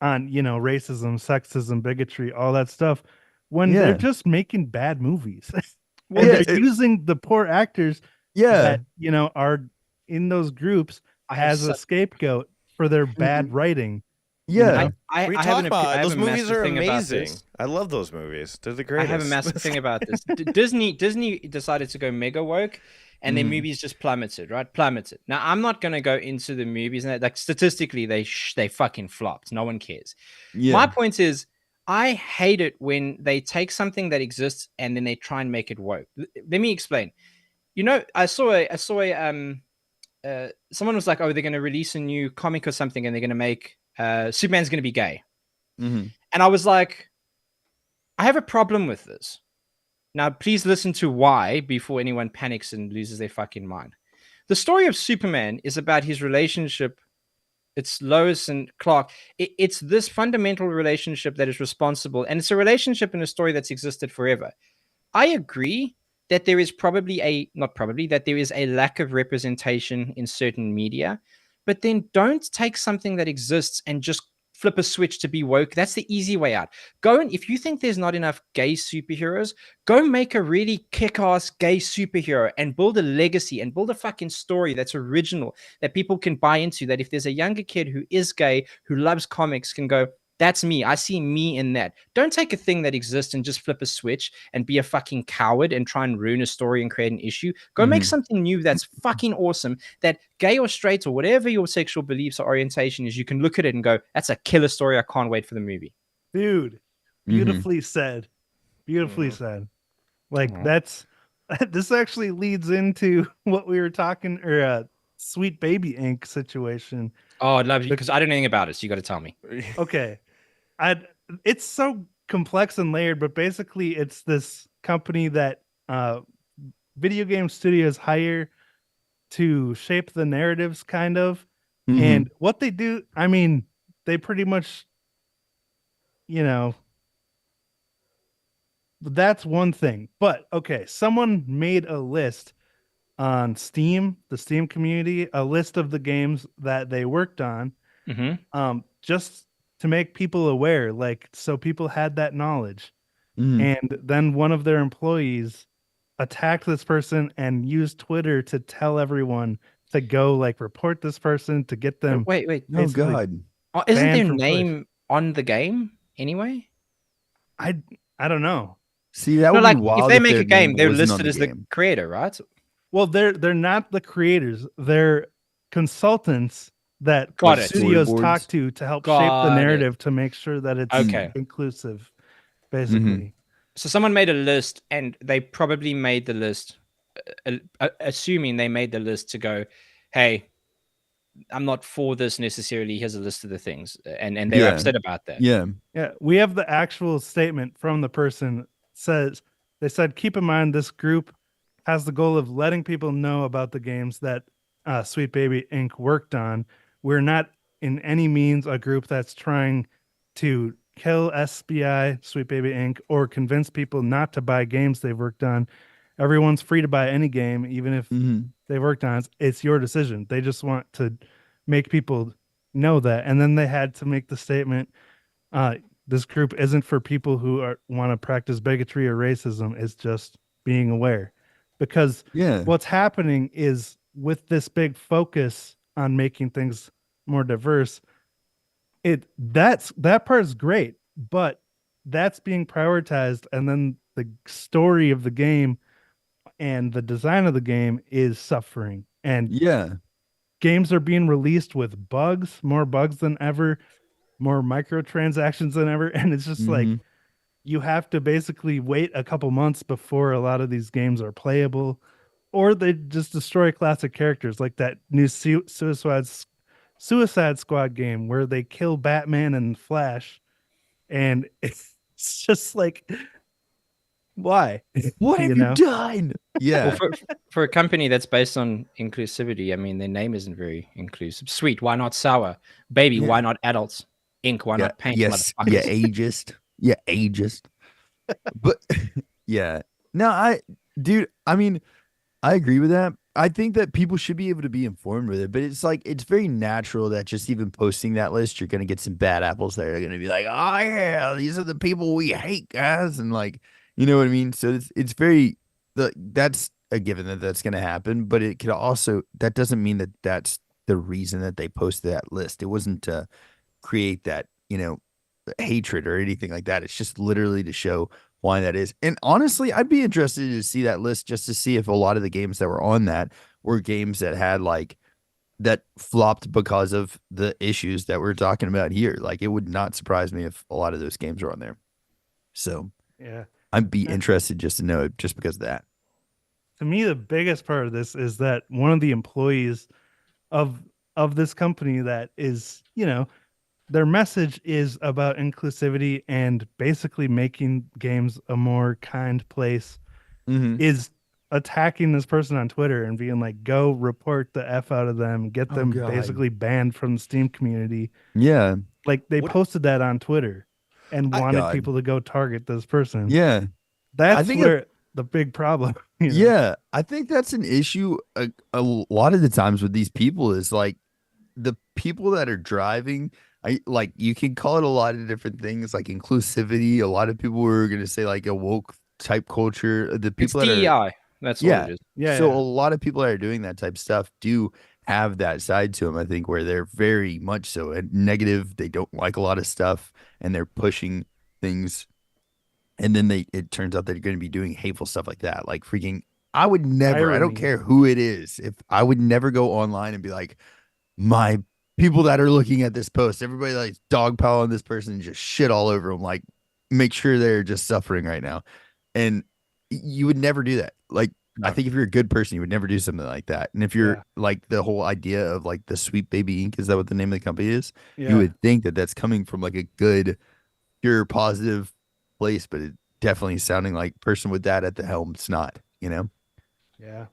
racism, sexism, bigotry, all that stuff, when they're just making bad movies. They're using the poor actors that are in those groups as a scapegoat for their bad writing. Yeah. I talk about those movies are amazing. I love those movies. They're the greatest. I have a massive thing about this. Disney decided to go mega woke, and their movies just plummeted. Now I'm not going to go into the movies, and like statistically they fucking flopped. No one cares. My point is, I hate it when they take something that exists and then they try and make it woke. Let me explain. You know, I saw someone was like, oh, they're going to release a new comic or something, and they're going to make Superman's going to be gay. And I was like, I have a problem with this. Now, please listen to why before anyone panics and loses their fucking mind. The story of Superman is about his relationship. It's Lois and Clark. It's this fundamental relationship that is responsible, and it's a relationship in a story that's existed forever. I agree that there is that there is a lack of representation in certain media, but then don't take something that exists and just flip a switch to be woke. That's the easy way out. Go and if you think there's not enough gay superheroes, go make a really kick-ass gay superhero and build a legacy and build a fucking story that's original that people can buy into. That if there's a younger kid who is gay, who loves comics, can go, that's me. I see me in that. Don't take a thing that exists and just flip a switch and be a fucking coward and try and ruin a story and create an issue. Go make something new that's fucking awesome, that gay or straight or whatever your sexual beliefs or orientation is, you can look at it and go, that's a killer story. I can't wait for the movie. Dude, beautifully said. Beautifully said. Like that's this actually leads into what we were talking or Sweet Baby Inc. situation. Oh, I'd love you because I don't know anything about it, so you got to tell me. Okay. It's so complex and layered, but basically it's this company that video game studios hire to shape the narratives kind of. And what they do, I mean, they pretty much, you know, that's one thing. But okay, someone made a list on Steam, the Steam community, a list of the games that they worked on, just to make people aware, like, so people had that knowledge. And then one of their employees attacked this person and used Twitter to tell everyone to go like report this person to get them. Wait. Oh God. Isn't their from name on the game anyway? I don't know. See, that No, would like be wild if they if make their a game, name they're wasn't on listed as the the game. creator, right? Well, they're not the creators. They're consultants that Got it. studios Storyboards. talk to help shape Got the it. narrative to make sure that it's Okay. inclusive, basically. So someone made a list, and they probably made the list, assuming they made the list to go, hey, I'm not for this necessarily. Here's a list of the things, and they're upset about that. Yeah. Yeah, we have the actual statement from the person. They said, keep in mind this group has the goal of letting people know about the games that Sweet Baby Inc. worked on. We're not in any means a group that's trying to kill SBI, Sweet Baby Inc., or convince people not to buy games they've worked on. Everyone's free to buy any game, even if they worked on it. It's your decision. They just want to make people know that. And then they had to make the statement, this group isn't for people who want to practice bigotry or racism. It's just being aware. Because what's happening is with this big focus on making things more diverse, that part is great, but that's being prioritized, and then the story of the game and the design of the game is suffering. And games are being released with bugs, more bugs than ever, more microtransactions than ever, and it's just like you have to basically wait a couple months before a lot of these games are playable, or they just destroy classic characters like that new Suicide Squad game where they kill Batman and Flash, and it's just like, why? What have you done? Yeah. Well, for a company that's based on inclusivity, I mean, their name isn't very inclusive. Sweet, why not sour? Baby, why not adults? Ink, why not paint? Yes, ageist. Yeah, ageist. But yeah. No, I mean, I agree with that. I think that people should be able to be informed with it, but it's like, it's very natural that just even posting that list, you're going to get some bad apples there. They're going to be like, oh yeah, these are the people we hate, guys. And like, you know what I mean? So it's very, that's a given that that's going to happen, but it could also, that doesn't mean that that's the reason that they posted that list. It wasn't to create that, hatred or anything like that. It's just literally to show why that is. And honestly, I'd be interested to see that list just to see if a lot of the games that were on that were games that had like that flopped because of the issues that we're talking about here. Like, it would not surprise me if a lot of those games are on there. So yeah, I'd be interested just to know it just because of that. To me, the biggest part of this is that one of the employees of this company that is, their message is about inclusivity and basically making games a more kind place is attacking this person on Twitter and being like, go report the F out of them, get them basically banned from the Steam community. Yeah. Like they posted that on Twitter and wanted God. people to go target this person. Yeah. That's where the big problem. Yeah. I think that's an issue a lot of the times with these people is like the people that are driving. Like you can call it a lot of different things like inclusivity. A lot of people were going to say like a woke type culture. The people it's that DEI. are, That's yeah. all it is. Yeah. So a lot of people that are doing that type of stuff do have that side to them, I think, where they're very much so negative. They don't like a lot of stuff and they're pushing things. And then it turns out they're going to be doing hateful stuff like that. Like freaking, I would never, I don't care who it is. If I would never go online and be like, my people that are looking at this post, everybody like dogpile on this person and just shit all over them. Like, make sure they're just suffering right now. And you would never do that. Like, I think if you're a good person, you would never do something like that. And if you're like the whole idea of like the Sweet Baby Inc., is that what the name of the company is? Yeah. You would think that that's coming from like a good, pure, positive place, but it definitely sounding like person with that at the helm. It's not, you know? Yeah.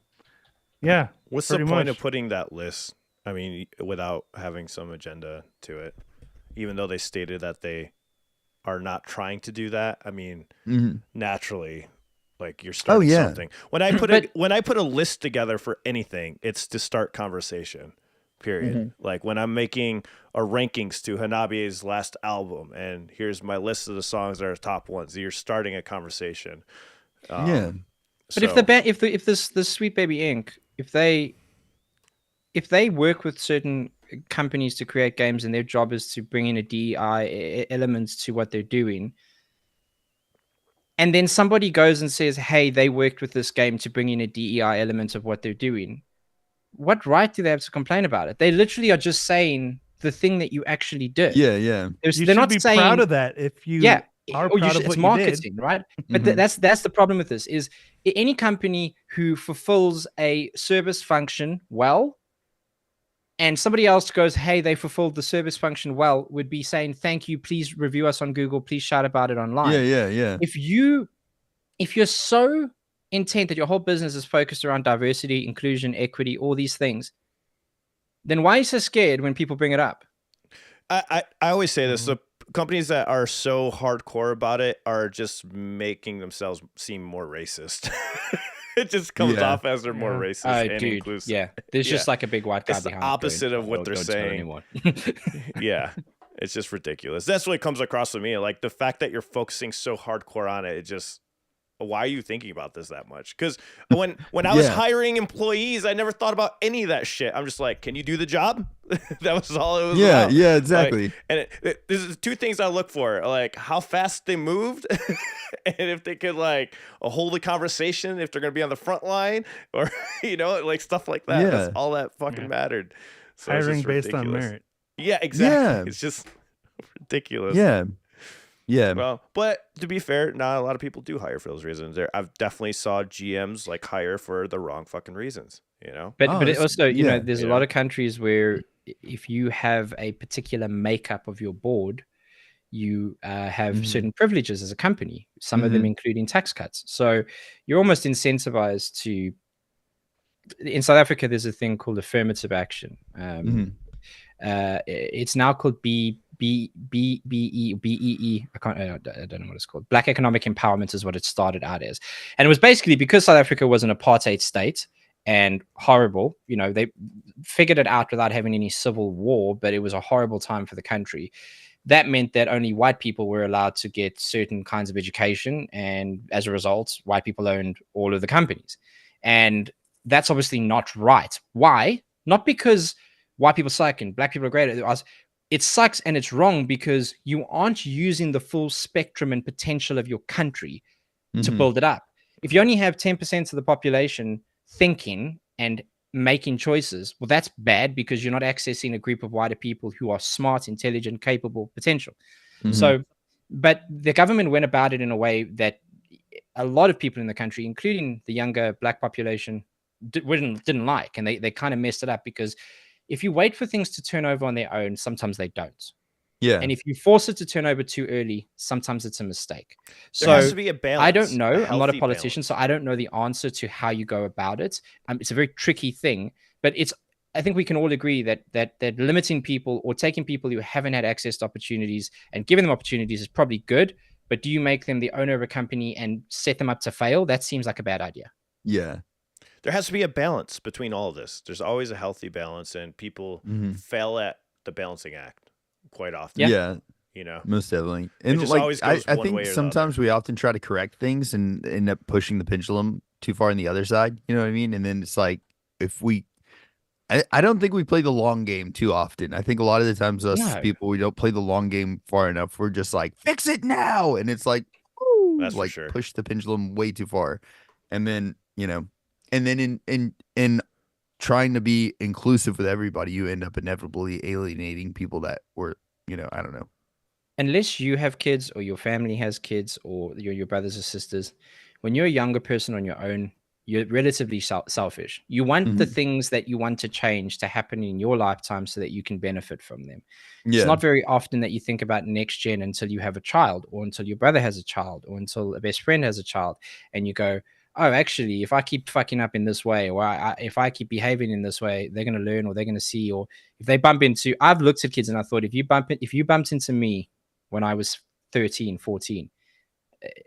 Yeah. What's the point of putting that list? I mean, without having some agenda to it, even though they stated that they are not trying to do that. I mean, naturally, like you're starting something. When I put a list together for anything, it's to start conversation. Period. Like when I'm making a rankings to Hanabi's last album, and here's my list of the songs that are top ones. You're starting a conversation. Yeah. But if this Sweet Baby Inc., if they work with certain companies to create games and their job is to bring in a DEI elements to what they're doing, and then somebody goes and says, hey, they worked with this game to bring in a DEI element of what they're doing, what right do they have to complain about it? They literally are just saying the thing that you actually did. Yeah, yeah. They're not be saying, proud of that if you are proud of what it's you marketing, did. right? But that's the problem with this is any company who fulfills a service function well, and somebody else goes, hey, they fulfilled the service function well, would be saying, thank you, please review us on Google, please shout about it online. Yeah. If you're so intent that your whole business is focused around diversity, inclusion, equity, all these things, then why are you so scared when people bring it up? I always say this: the companies that are so hardcore about it are just making themselves seem more racist. It just comes off as they're more racist and inclusive. Yeah, there's just like a big white guy it's behind the opposite of what they're saying. Yeah, it's just ridiculous. That's what comes across to me. Like the fact that you're focusing so hardcore on it, it just. Why are you thinking about this that much? Because when I was hiring employees, I never thought about any of that shit. I'm just like, can you do the job? That was all it was about. Yeah, exactly. Like, and this is two things I look for, like how fast they moved and if they could like hold a conversation, if they're going to be on the front line or, like stuff like that. Yeah. That's all that fucking mattered. So hiring based on merit. Yeah, exactly. Yeah. It's just ridiculous. Yeah. Yeah. Well, but to be fair, not a lot of people do hire for those reasons. I've definitely saw GMs like hire for the wrong fucking reasons, But it also, there's a lot of countries where if you have a particular makeup of your board, you have certain privileges as a company, some of them including tax cuts. So you're almost incentivized to. In South Africa, there's a thing called affirmative action. It's now called BEE. I don't know what it's called. Black economic empowerment is what it started out as, and it was basically because South Africa was an apartheid state and horrible. They figured it out without having any civil war, but it was a horrible time for the country. That meant that only white people were allowed to get certain kinds of education, and as a result, white people owned all of the companies, and that's obviously not right. Why? Not because white people suck and black people are great. It sucks and it's wrong because you aren't using the full spectrum and potential of your country to build it up. If you only have 10% of the population thinking and making choices, well, that's bad because you're not accessing a group of wider people who are smart, intelligent, capable, potential. So, but the government went about it in a way that a lot of people in the country, including the younger black population, didn't like, and they kind of messed it up because if you wait for things to turn over on their own, sometimes they don't. Yeah. And if you force it to turn over too early, sometimes it's a mistake. There has So to be a balance. I don't know. I'm not a healthy politician, balance. so I don't know the answer to how you go about it. It's a very tricky thing, but I think we can all agree that limiting people or taking people who haven't had access to opportunities and giving them opportunities is probably good. But do you make them the owner of a company and set them up to fail? That seems like a bad idea. Yeah. There has to be a balance between all of this. There's always a healthy balance, and people fail at the balancing act quite often. Yeah. You know, Most definitely. And just like, always goes I one think way or the sometimes we often try to correct things and end up pushing the pendulum too far on the other side. You know what I mean? And then it's like, if we, I don't think we play the long game too often. I think a lot of the times No. people, we don't play the long game far enough. We're just like, fix it now. And it's like, woo, That's for like sure. push the pendulum way too far. And then, you know, and then in trying to be inclusive with everybody, you end up inevitably alienating people that were, you know, I don't know. Unless you have kids or your family has kids or your brothers or sisters, when you're a younger person on your own, you're relatively selfish. You want the things that you want to change to happen in your lifetime so that you can benefit from them. It's not very often that you think about next gen until you have a child or until your brother has a child or until a best friend has a child. And you go, oh, actually, if I keep fucking up in this way, or if I keep behaving in this way, they're going to learn or they're going to see. Or if they bump into, I've looked at kids and I thought, if you bumped into me when I was 13, 14,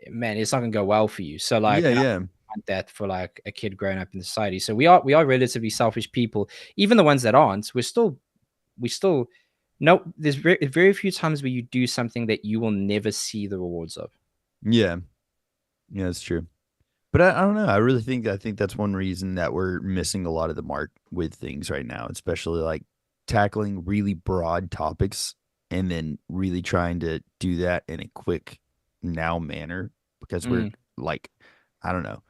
man, it's not going to go well for you. So like, I want that for like a kid growing up in society. So we are relatively selfish people. Even the ones that aren't, we still no, there's very few times where you do something that you will never see the rewards of. Yeah, that's true. But I don't know. I think that's one reason that we're missing a lot of the mark with things right now, especially like tackling really broad topics and then really trying to do that in a quick now manner because we're like, I don't know.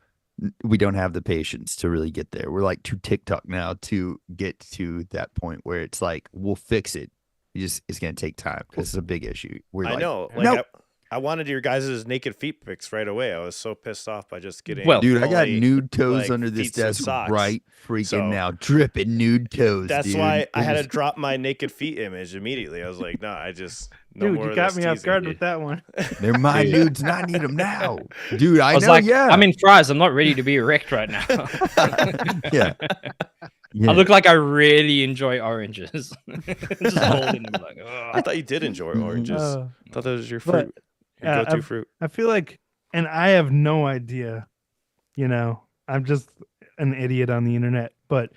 We don't have the patience to really get there. We're like too TikTok now to get to that point where it's like, we'll fix it. It's going to take time because it's a big issue. I know. Like, nope. I wanted your guys' naked feet pics right away. I was so pissed off by just getting. Well, dude, I got nude toes like, under this feet and desk socks. right freaking So, now, dripping nude toes. That's dude. why I had to drop my naked feet image immediately. I was like, no, no Dude, more you of got this me off teasing. guard with that one. They're my nudes, and I need them now, dude. I was know, like, yeah. I'm in fries. I'm not ready to be erect right now. yeah. I look like I really enjoy oranges. Just holding them like, oh. I thought you did enjoy oranges. I thought that was your fruit. Yeah, Your go-to fruit. I feel like, and I have no idea, you know, I'm just an idiot on the internet, but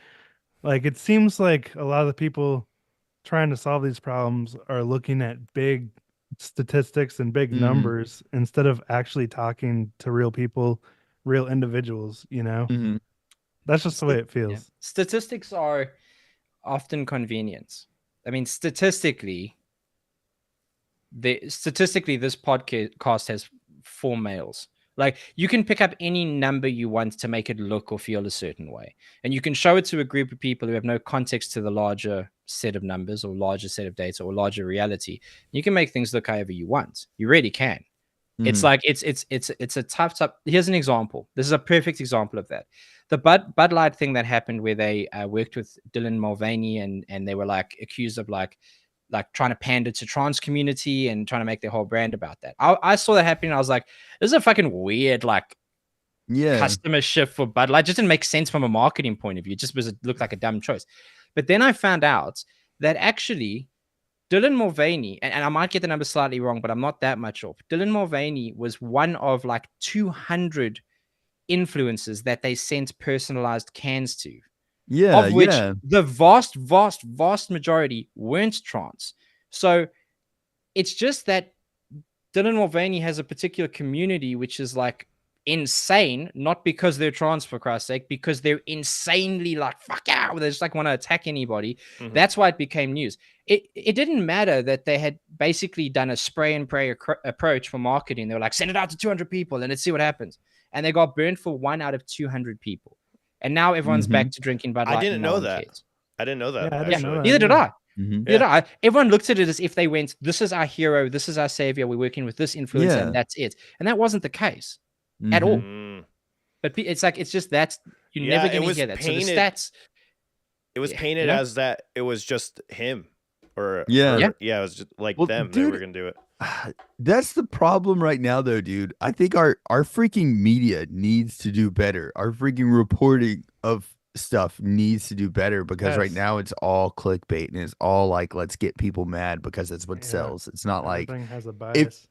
like it seems like a lot of the people trying to solve these problems are looking at big statistics and big numbers instead of actually talking to real people, real individuals, you know? That's just the way it feels. Yeah. Statistics are often convenience. I mean, statistically, this podcast has 4 males. Like, you can pick up any number you want to make it look or feel a certain way. And you can show it to a group of people who have no context to the larger set of numbers or larger set of data or larger reality. You can make things look however you want. You really can. It's like, it's a tough. Here's an example. This is a perfect example of that. The Bud Light thing that happened where they worked with Dylan Mulvaney and they were like accused of like trying to pander to trans community and trying to make their whole brand about that. I saw that happening. I was like, this is a fucking weird, like, customer shift for Bud Light. It just didn't make sense from a marketing point of view. It looked like a dumb choice. But then I found out that actually Dylan Mulvaney, and I might get the number slightly wrong, but I'm not that much off. Dylan Mulvaney was one of like 200 influencers that they sent personalized cans to. Of which the vast majority weren't trans. So it's just that Dylan Mulvaney has a particular community which is like insane, not because they're trans, for Christ's sake, because they're insanely like, fuck out. They just like want to attack anybody. That's why it became news. It didn't matter that they had basically done a spray and pray approach for marketing. They were like, send it out to 200 people and let's see what happens. And they got burned for 1 out of 200 people. And now everyone's back to drinking Bud Light. I didn't know that. I didn't know that. Yeah, neither did I. Yeah. Everyone looked at it as if they went, this is our hero, this is our savior, we're working with this influencer, and that's it. And that wasn't the case at all. But it's like, it's just that's, you're never going to hear that. So the stats. It was painted as that it was just him. Yeah. It was just like Well, them. They dude, were gonna do it. That's the problem right now, though, dude. I think our freaking media needs to do better. Our freaking reporting of stuff needs to do better because right Yes. now it's all clickbait and it's all like, let's get people mad because that's what Yeah. sells. It's not like Everything has a if bias.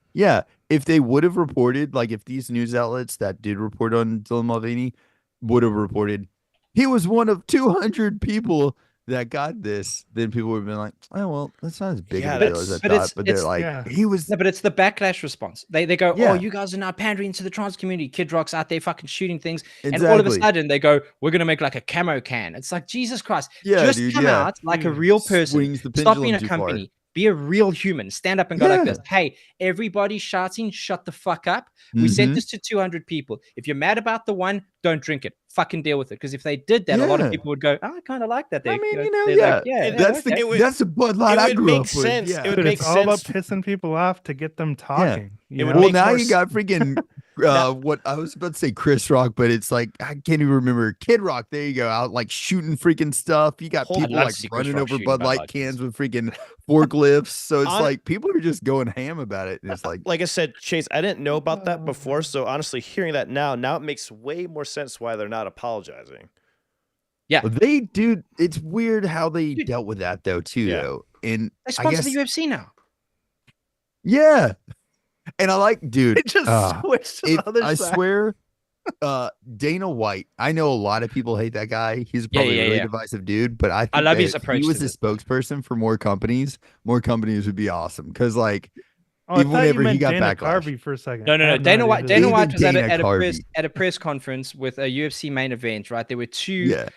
if they would have reported, like if these news outlets that did report on Dylan Mulvaney would have reported he was one of 200 people that got this, then people would have been like, oh well, that's not as big Yeah, of a deal as I but thought. But they're it's like, yeah. he was No, but it's the backlash response. They go, Yeah. oh, you guys are now pandering to the trans community. Kid Rock's out there fucking shooting things. exactly. And all of a sudden they go, we're going to make like a camo can. It's like, Jesus Christ. Yeah, Just dude, come yeah. out like a Dude, real person. Swings the Stop pendulum being a too far. company. Be a real human. Stand up and go like Yeah. this. Hey, everybody shouting, shut the fuck up. We sent Mhm. this to 200 people. If you're mad about the one, don't drink it. Fucking deal with it. Because if they did that, a lot of Yeah. people would go, oh, I kind of like that. I mean, they're yeah, like, yeah, that's okay. the that's the Bud Light it I would grew make up sense. with. It Yeah. would Dude, make it's all about sense. pissing people off to get them talking. It you would know? Well, make now more you got freaking what I was about to say, Chris Rock, but it's like I can't even remember Kid Rock. There you go, out like shooting freaking stuff. You got Hold on. people I'd love like to see Chris running Rock over shooting Bud Bud Light Light cans cans. with freaking forklifts. So it's On- like people are just going ham about it. And it's like, I said, Chase, I didn't know about that before. So honestly, hearing that now it makes way more sense why they're not apologizing. Yeah. well, they do. It's weird how they Dude. dealt with that though, too. Yeah. Though, and They I sponsor guess the UFC now. yeah, and I like, dude. It just switched to If the other I side. swear, Dana White. I know a lot of people hate that guy. He's Yeah, probably yeah, a really yeah. divisive dude, but I think love that his if approach he was to a this. spokesperson for more companies would be awesome. Because like, Oh, I even thought whenever you he meant got Dana backlash. Carvey for a second. No. I have Dana idea White. who Dana that is. White was Dana at Carvey. a press conference with a UFC main event. Right, there were yeah,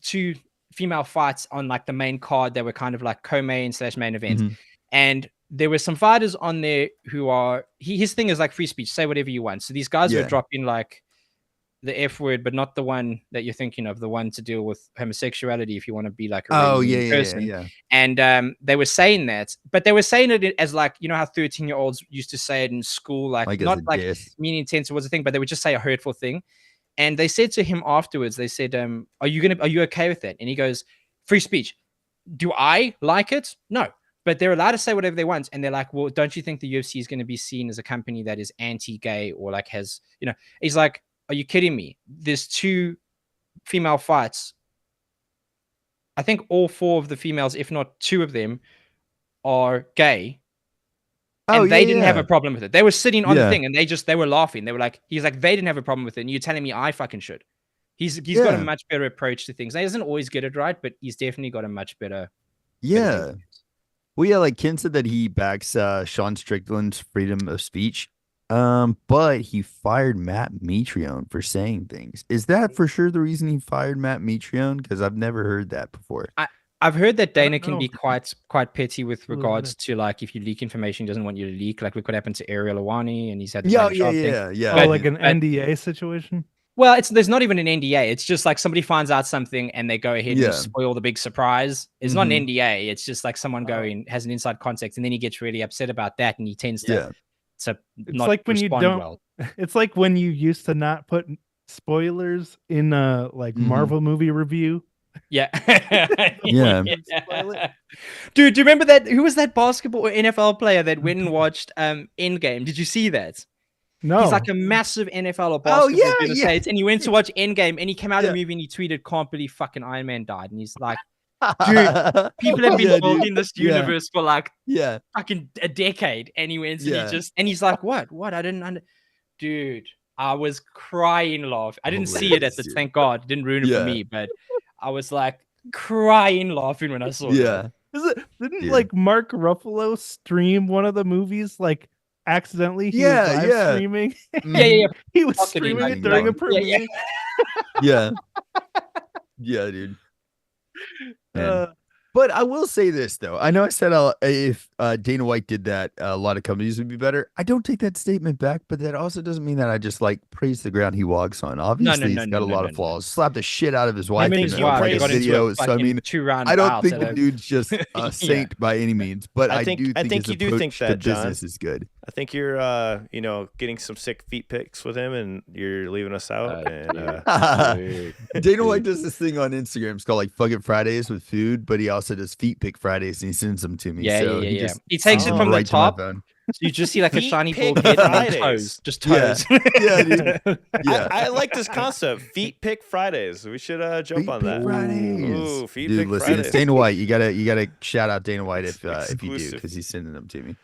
two female fights on like the main card. They were kind of like co-main / main events, Mhm. and there were some fighters on there who are his thing is like free speech. Say whatever you want. So these guys were Yeah. dropping like the F word, but not the one that you're thinking of. The one to deal with homosexuality. If you want to be like a really mean person. yeah. And they were saying that, but they were saying it as like, you know how 13-year-olds used to say it in school, like Like as not a like diss. mean intent was a thing, but they would just say a hurtful thing. And they said to him afterwards, they said, are you okay with that? And he goes, free speech. Do I like it? No. But they're allowed to say whatever they want. And they're like, well, don't you think the UFC is going to be seen as a company that is anti-gay or like has, you know, he's like, are you kidding me? There's 2 female fights. I think all 4 of the females, if not 2 of them, are gay. Oh, And they didn't have a problem with it. They were sitting on the Yeah. thing and they were laughing. They were like, he's like, they didn't have a problem with it. And you're telling me I fucking should. He's got a Yeah. much better approach to things. He doesn't always get it right, but he's definitely got a much better. Yeah. Well, yeah, like Ken said that he backs Sean Strickland's freedom of speech. But he fired Matt Mitrione for saying things. Is that for sure the reason he fired Matt Mitrione? Because I've never heard that before. I've heard that I don't Dana can be know. quite petty with Ooh, regards to like if you leak information, he doesn't want you to leak. Like look what happened to Ariel Awani, and he's had the Yeah, China Sharp thing. yeah. Oh, But- like an but- NDA situation? Well, there's not even an NDA. It's just like somebody finds out something and they go ahead Yeah. and spoil the big surprise. It's not an Mhm. NDA. It's just like someone going has an inside context, and then he gets really upset about that, and he tends to Yeah. not like when you respond don't- well. It's like when you used to not put spoilers in a like Mhm. Marvel movie review. Yeah. Yeah. Spoil it. Dude, do you remember that? Who was that basketball or NFL player that went and watched Endgame? Did you see that? No. He's like a massive NFL or Oh, basketball yeah, dude in the yeah. States, and he went to watch Endgame, and he came out of Yeah. the movie and he tweeted, "Can't believe fucking Iron Man died," and he's like, Dude, "People have been Yeah, building dude. this Yeah. universe for like yeah. fucking a decade," and he went Yeah. and he's like, "What? I didn't dude." I was crying laugh. I didn't see it at Hilarious, the dude. thank God, it didn't ruin it Yeah. for me, but I was like crying laughing when I saw Yeah. Didn't Dude. like Mark Ruffalo stream one of the movies like accidentally? He Yeah, was live yeah. streaming. Yeah. He was Fucking streaming like- it during a like- premiere. Yeah. Yeah, dude. Man. Uh, But I will say this though. I know I said if Dana White did that, a lot of companies would be better. I don't take that statement back, but that also doesn't mean that I just like praise the ground he walks on. Obviously, he's got a lot of flaws. Slapped the shit out of his wife think in you a praise- like, got into video. So I mean, 2-round I don't bout think at the a- dude's just a saint by any means, but I I think- do I think think his you do think approach that, to John. business is good. I think you're, getting some sick feet pics with him, and you're leaving us out. Dana White does this thing on Instagram. It's called like Fuck It Fridays with food, but he also does feet pick Fridays and he sends them to me. He takes it from the top. So you just see like a Feet shiny pick bald head and then Fridays. toes. Just toes. Yeah, dude. Yeah. I like this concept. Feet pick Fridays. We should jump Feet on pick that. Fridays. Ooh, feet Dude, pick listen, Fridays. it's Dana White. You gotta shout out Dana White if you do, Exclusive. because he's sending them to me.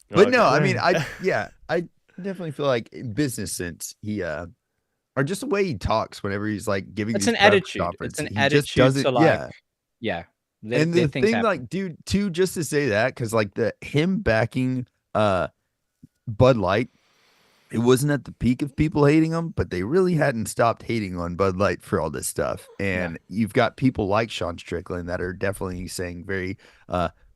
But no, I mean, I definitely feel like in business sense, he or just the way he talks whenever he's like giving. It's these an press attitude. conferences, It's an he just attitude doesn't- to like, And the thing, like, dude, too, just to say that, because like him backing Bud Light, it wasn't at the peak of people hating him, but they really hadn't stopped hating on Bud Light for all this stuff. And you've got people like Sean Strickland that are definitely saying very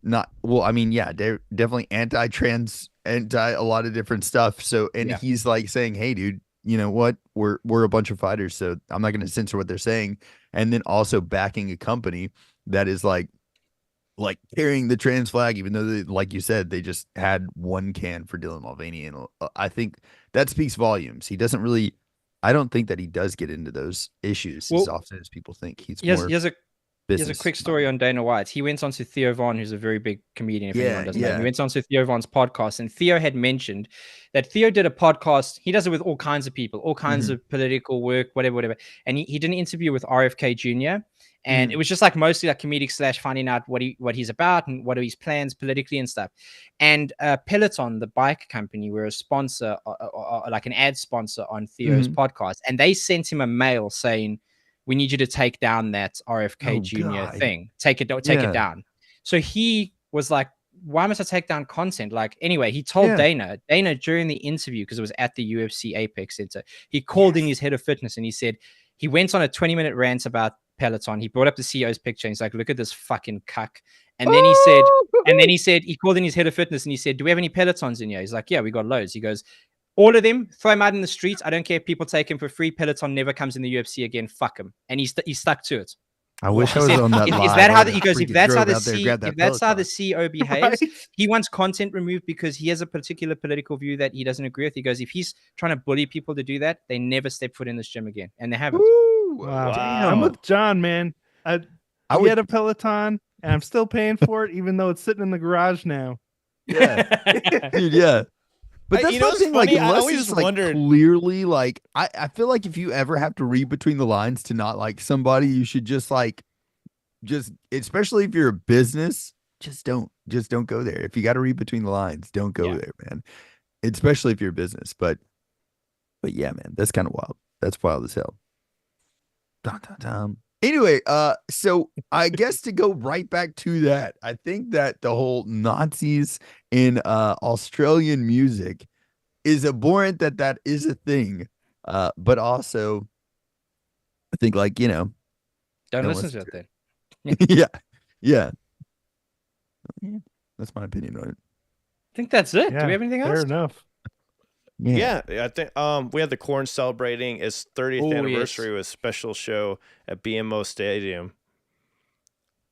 not well, I mean, yeah, they're definitely anti-trans, anti a lot of different stuff. So he's like saying, hey, dude, you know what? We're a bunch of fighters, so I'm not gonna censor what they're saying. And then also backing a company that is like carrying the trans flag, even though they, like you said, they just had one can for Dylan Mulvaney. And I think that speaks volumes. He doesn't really, I don't think that he does get into those issues as often as people think. He's more Here's a quick story on Dana White. He went on to Theo Von, who's a very big comedian, if anyone doesn't know. He went on to Theo Von's podcast, and Theo had mentioned that Theo did a podcast. He does it with all kinds of people, all kinds of political work, whatever. And he did an interview with RFK Jr., and it was just like mostly like comedic / finding out what he's about and what are his plans politically and stuff. And Peloton, the bike company, were a sponsor, like an ad sponsor on Theo's podcast, and they sent him a mail saying, we need you to take down that RFK Jr. thing. Take it down. So he was like, why must I take down content? Like, anyway, he told Dana during the interview, because it was at the UFC Apex Center, he called in his head of fitness and he said, he went on a 20-minute rant about Peloton. He brought up the CEO's picture. And he's like, look at this fucking cuck. And then he said, he called in his head of fitness and he said, do we have any Pelotons in here? He's like, yeah, we got loads. He goes, all of them, throw him out in the streets. I don't care if people take him for free. Peloton never comes in the UFC again. Fuck him. And he stuck to it. I wish I was on that. Is that how he goes? If that's how the CEO behaves, he wants content removed because he has a particular political view that he doesn't agree with. He goes, if he's trying to bully people to do that, they never step foot in this gym again, and they haven't. Wow. I'm with John, man. I had a Peloton, and I'm still paying for it, even though it's sitting in the garage now. Yeah, dude. Yeah. But that's the thing, like, unless it's like clearly, like, I feel like if you ever have to read between the lines to not like somebody, you should just especially if you're a business, just don't go there. If you got to read between the lines, don't go there, man. Especially if you're a business. But yeah, man, that's kind of wild. That's wild as hell. Anyway, so I guess to go right back to that, I think that the whole Nazis in Australian music is abhorrent that is a thing. But also, I think, like, don't listen to it then. Yeah. That's my opinion on it. I think that's it. Yeah, do we have anything else? Fair enough. Yeah, I think we had the KORN celebrating its 30th anniversary with a special show at BMO Stadium.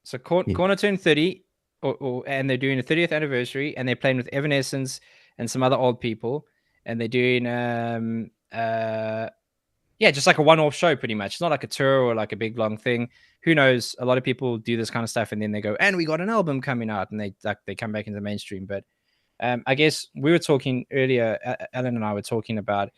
So KORN turned 30, and they're doing a 30th anniversary, and they're playing with Evanescence and some other old people, and they're doing just like a one-off show pretty much. It's not like a tour or like a big long thing. Who knows? A lot of people do this kind of stuff, and then they go, and we got an album coming out, and they come back into the mainstream. But I guess we were talking earlier, Alan and I were talking about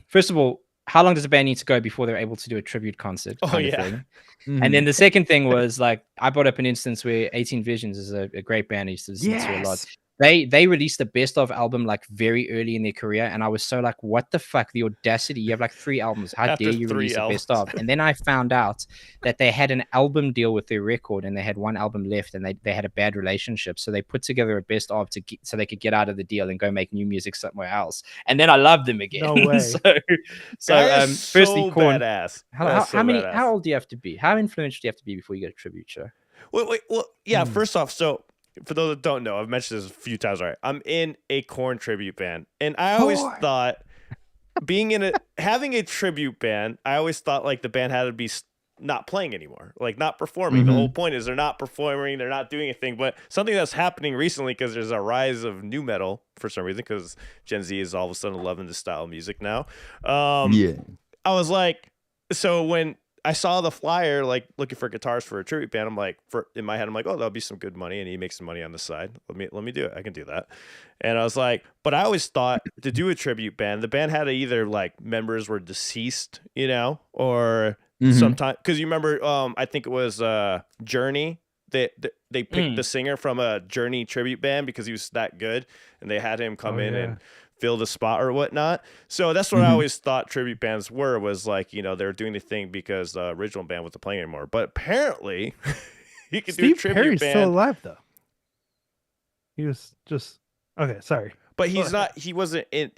first of all, how long does a band need to go before they're able to do a tribute concert? Kind of thing. Mm-hmm. And then the second thing was, like, I brought up an instance where 18 Visions is a great band I used to listen to a lot. They released the best of album like very early in their career, and I was so like, what the fuck, the audacity. You have like 3 albums, how dare you release the best of? And then I found out that they had an album deal with their record, and they had 1 album left, and they had a bad relationship, so they put together a best of so they could get out of the deal and go make new music somewhere else. And then I loved them again. No way. Firstly, KORN, badass. How old do you have to be? How influential do you have to be before you get a tribute show? First off, so for those that don't know, I've mentioned this a few times. All right, I'm in a KORN tribute band, and I always thought having a tribute band, I always thought like the band had to be not playing anymore, like not performing. Mm-hmm. The whole point is they're not performing, they're not doing anything. But something that's happening recently, because there's a rise of new metal for some reason, because Gen Z is all of a sudden loving this style of music now. Yeah. I was like, so when I saw the flyer, like looking for guitars for a tribute band, I'm like, in my head, I'm like, oh, that'll be some good money, and he makes some money on the side. Let me do it. I can do that. And I was like, but I always thought to do a tribute band, the band had to either like members were deceased, you know, or sometimes, because you remember, I think it was Journey. They picked the singer from a Journey tribute band because he was that good, and they had him come in and fill the spot or whatnot. So that's what I always thought tribute bands was like, you know, they're doing the thing because the original band wasn't playing anymore. But apparently, you could do a Steve tribute Perry's band. still alive though. He was just okay. Sorry, but he's not. He wasn't in.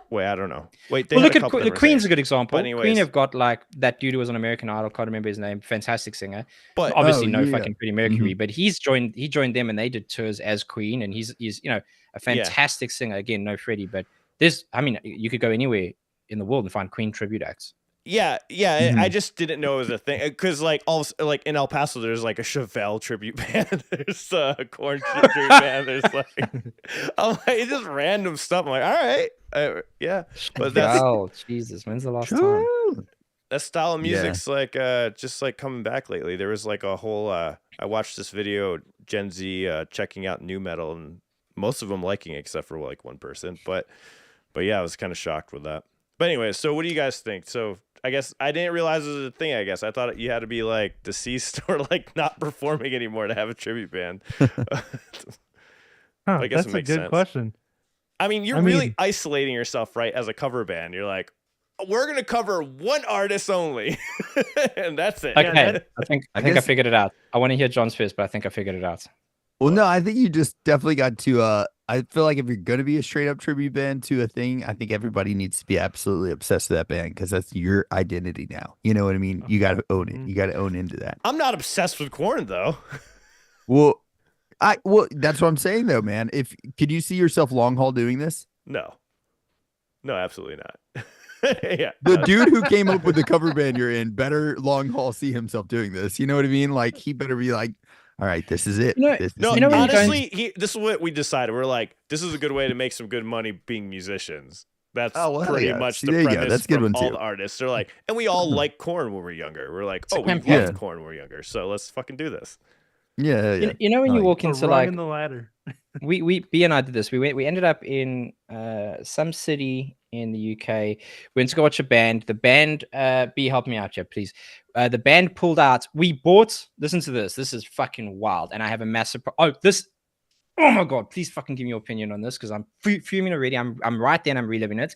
Wait, I don't know. Wait, they well, had look a at couple the different Queen's things. a good example. But anyways, Queen have got like that dude who was on American Idol. Can't remember his name. Fantastic singer. But obviously no fucking Freddie Mercury. But he joined them and they did tours as Queen, and he's you know a fantastic singer. Again, no Freddie, but I mean, you could go anywhere in the world and find Queen tribute acts. Yeah. I just didn't know it was a thing because, like, like in El Paso, there's like a Chevelle tribute band. There's a KORN tribute band. There's like, it's just random stuff. I'm like, all right, yeah. But that's Jesus. When's the last time? That style of music's like just like coming back lately. There was like a whole. I watched this video, Gen Z checking out new metal, and most of them liking it except for like one person. But yeah, I was kind of shocked with that. But anyway, so what do you guys think? So I guess I didn't realize it was a thing. I guess I thought you had to be like deceased or like not performing anymore to have a tribute band. I guess that's it a makes good sense. question. I mean, you're really isolating yourself, right? As a cover band, you're like, we're gonna cover one artist only, and that's it. Okay, I think I figured it out. I want to hear John's first, but I think I figured it out. Well, no, I think you just definitely got to. I feel like if you're going to be a straight up tribute band to a thing, I think everybody needs to be absolutely obsessed with that band because that's your identity now. You know what I mean? You got to own it. You got to own into that. I'm not obsessed with KORN though. Well, that's what I'm saying though, man. Could you see yourself long haul doing this? No, absolutely not. Yeah, the dude who came up with the cover band you're in better long haul see himself doing this. You know what I mean? Like he better be like, all right, this is it. Honestly, this is what we decided. We're like, this is a good way to make some good money being musicians. That's pretty much the premise. That's good from all the artists. They're like, and we all like KORN when we're younger. We're like, we loved KORN when we were younger, so let's fucking do this. Yeah. You know when you walk into like in the ladder. we B and I did this. We ended up in some city in the UK. We went to go watch a band. The band B, help me out here, please. The band pulled out. We bought. Listen to this. This is fucking wild. And I have a massive. Oh my god! Please fucking give me your opinion on this because I'm fuming already. I'm right there and I'm reliving it.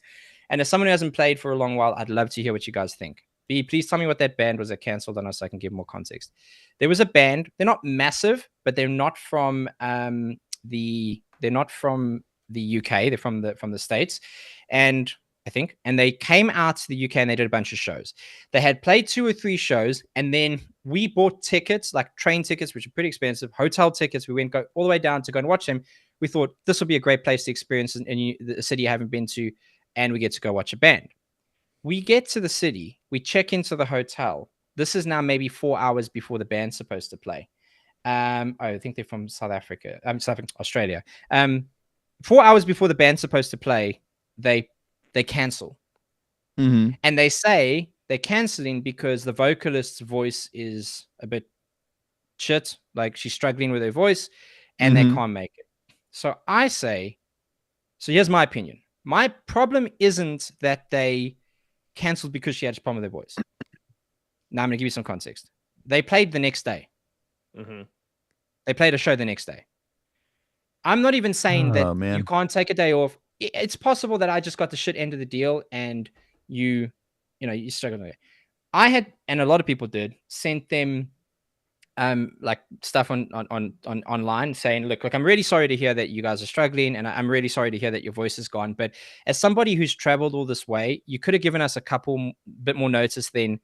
And as someone who hasn't played for a long while, I'd love to hear what you guys think. B, please tell me what that band was that canceled on us so I can give more context. There was a band. They're not massive, but they're not from the UK. They're from the States, and I think, and they came out to the UK and they did a bunch of shows. They had played 2 or 3 shows, and then we bought tickets, like train tickets, which are pretty expensive, hotel tickets. We went all the way down to go and watch them. We thought this will be a great place to experience in the city you haven't been to, and we get to go watch a band. We get to the city, we check into the hotel. This is now maybe 4 hours before the band's supposed to play. I think they're from South Africa. Australia. 4 hours before the band's supposed to play, they cancel. Mm-hmm. And they say they're canceling because the vocalist's voice is a bit shit. Like she's struggling with her voice and they can't make it. So I say, so here's my opinion. My problem isn't that they canceled because she had a problem with her voice. Now I'm going to give you some context. They played the next day. Mm-hmm. They played a show the next day. I'm not even saying that you can't take a day off. It's possible that I just got the shit end of the deal and you struggled with it. I had, and a lot of people did, sent them like stuff on online saying, look, I'm really sorry to hear that you guys are struggling, and I'm really sorry to hear that your voice is gone. But as somebody who's traveled all this way, you could have given us a bit more notice than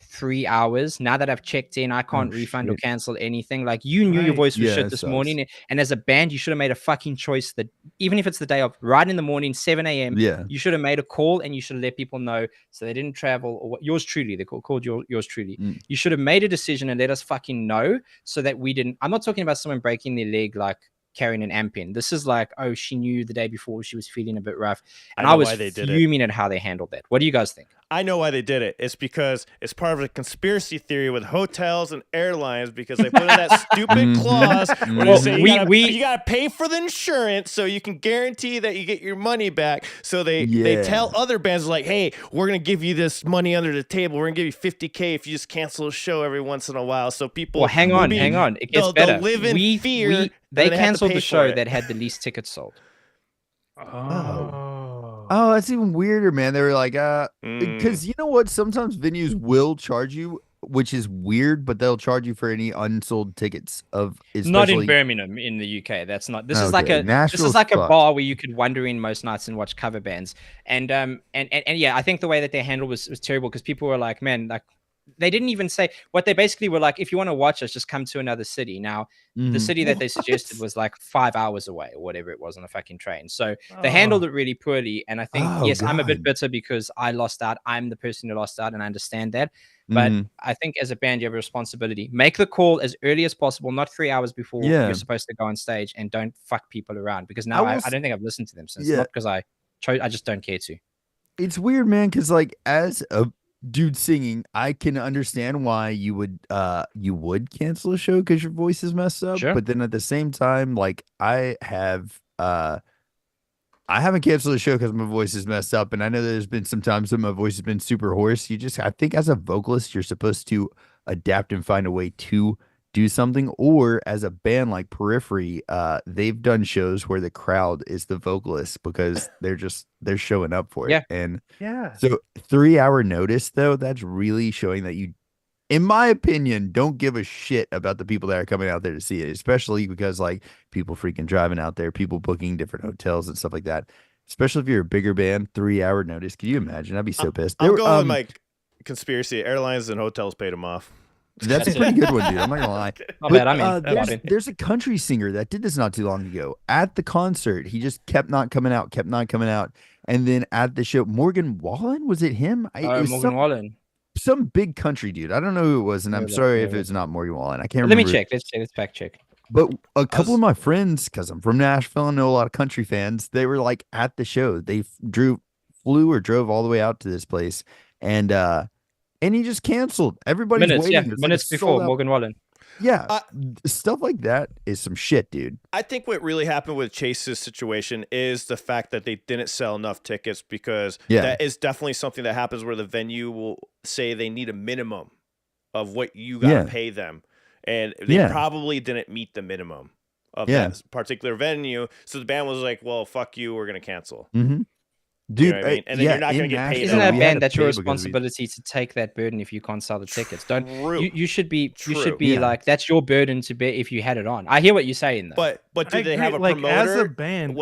3 hours. Now that I've checked in, I can't refund or shit. cancel anything. Like, you knew your Right. voice was Yeah, shit it this sucks. morning, and as a band, you should have made a fucking choice that even if it's the day of, right in the morning, 7 a.m. Yeah. You should have made a call and you should have let people know so they didn't travel. Or what, yours truly, they called yours truly. You should have made a decision and let us fucking know so that we didn't. I'm not talking about someone breaking their leg like carrying an amp in. This is like, oh, she knew the day before she was feeling a bit rough, and I was fuming at how they handled that. What do you guys think? I know why they did it. It's because it's part of a conspiracy theory with hotels and airlines, because they put in that stupid clause where they say you gotta pay for the insurance so you can guarantee that you get your money back. So they tell other bands like, hey, we're gonna give you this money under the table. We're gonna give you $50K if you just cancel a show every once in a while. So people, well, hang on, it gets better. Live in fear. They canceled the show that had the least tickets sold. Oh, that's even weirder, man. They were like, because you know what? Sometimes venues will charge you, which is weird, but they'll charge you for any unsold tickets of. Not in Birmingham in the UK. That's not. This is like a fucked. bar where you could wander in most nights and watch cover bands. And yeah, I think the way that they handled was terrible, because people were like, man, like, they didn't even say what they basically were like. If you want to watch us, just come to another city. Now, the city that they suggested was like 5 hours away or whatever it was on a fucking train. So they handled it really poorly. And I think, yes, I'm a bit bitter because I lost out. I'm the person who lost out, and I understand that. But I think as a band, you have a responsibility. Make the call as early as possible, not 3 hours before you're supposed to go on stage, and don't fuck people around. Because now I don't think I've listened to them since. Not because I just don't care to. It's weird, man, because like as a dude singing, I can understand why you would cancel a show because your voice is messed up. Sure. But then at the same time, like I haven't canceled a show because my voice is messed up, and I know there's been some times that my voice has been super hoarse. I think as a vocalist, you're supposed to adapt and find a way to do something. Or as a band like Periphery, they've done shows where the crowd is the vocalist because they're showing up for it. And so 3 hour notice, though, that's really showing that you, in my opinion, don't give a shit about the people that are coming out there to see it, especially because like people freaking driving out there, people booking different hotels and stuff like that. Especially if you're a bigger band, 3 hour notice. Can you imagine? I'd be so pissed. I'm going with my conspiracy. Airlines and hotels paid them off. That's a pretty good one, dude. I'm not gonna lie. There's a country singer that did this not too long ago at the concert. He just kept not coming out, and then at the show, Morgan Wallen, was it him? Morgan Wallen, some big country dude. I don't know who it was, and I'm sorry if it's not Morgan Wallen. I can't remember. Let me check. Let's fact check. But a couple of my friends, because I'm from Nashville and know a lot of country fans, they were like at the show. They flew or drove all the way out to this place, and he just canceled. Everybody's waiting. Minutes before Morgan Wallen. Yeah, stuff like that is some shit, dude. I think what really happened with Chase's situation is the fact that they didn't sell enough tickets, because that is definitely something that happens where the venue will say they need a minimum of what you got to pay them. And they probably didn't meet the minimum of that particular venue. So the band was like, well, fuck you, we're going to cancel. Dude, you know what I mean? And then you're not going to get paid. Isn't that band that's your responsibility to take that burden if you can't sell the tickets? You should be like, that's your burden to bear if you had it on. I hear what you're saying though. But do they have a like, promoter? as a band,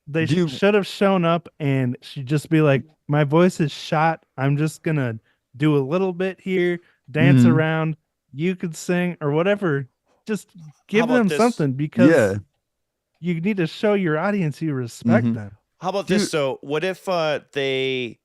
they should have shown up and she'd just be like, my voice is shot. I'm just gonna do a little bit here, dance around. You could sing or whatever. Just give them something, because you need to show your audience you respect them. How about this? So what if they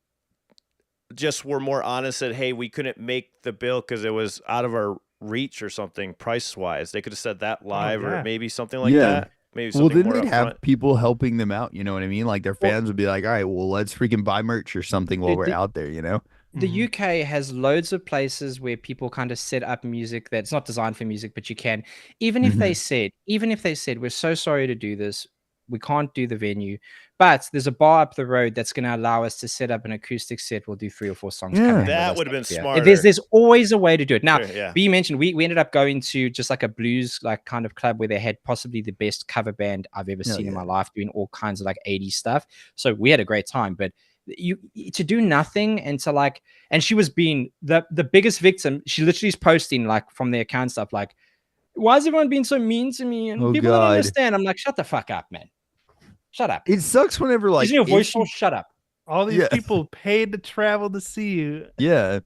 just were more honest, said, hey, we couldn't make the bill because it was out of our reach or something price-wise? They could have said that live or maybe something like that. Maybe something then more they'd have people helping them out. You know what I mean? Like their fans would be like, all right, well, let's freaking buy merch or something while we're out there, you know? The UK has loads of places where people kind of set up music that's not designed for music, but you can. Even if they said, we're so sorry to do this, we can't do the venue, but there's a bar up the road that's going to allow us to set up an acoustic set. We'll do 3 or 4 songs. That would have been smart. There's always a way to do it. Now, but you mentioned we ended up going to just like a blues like kind of club where they had possibly the best cover band I've ever seen in my life, doing all kinds of like 80s stuff. So we had a great time, but you to do nothing and to like, and she was being the biggest victim. She literally is posting like from their account stuff like, why is everyone being so mean to me? And people don't understand. I'm like, shut the fuck up, man. Shut up. It sucks whenever like your voice will shut up. All these people paid to travel to see you. Yeah.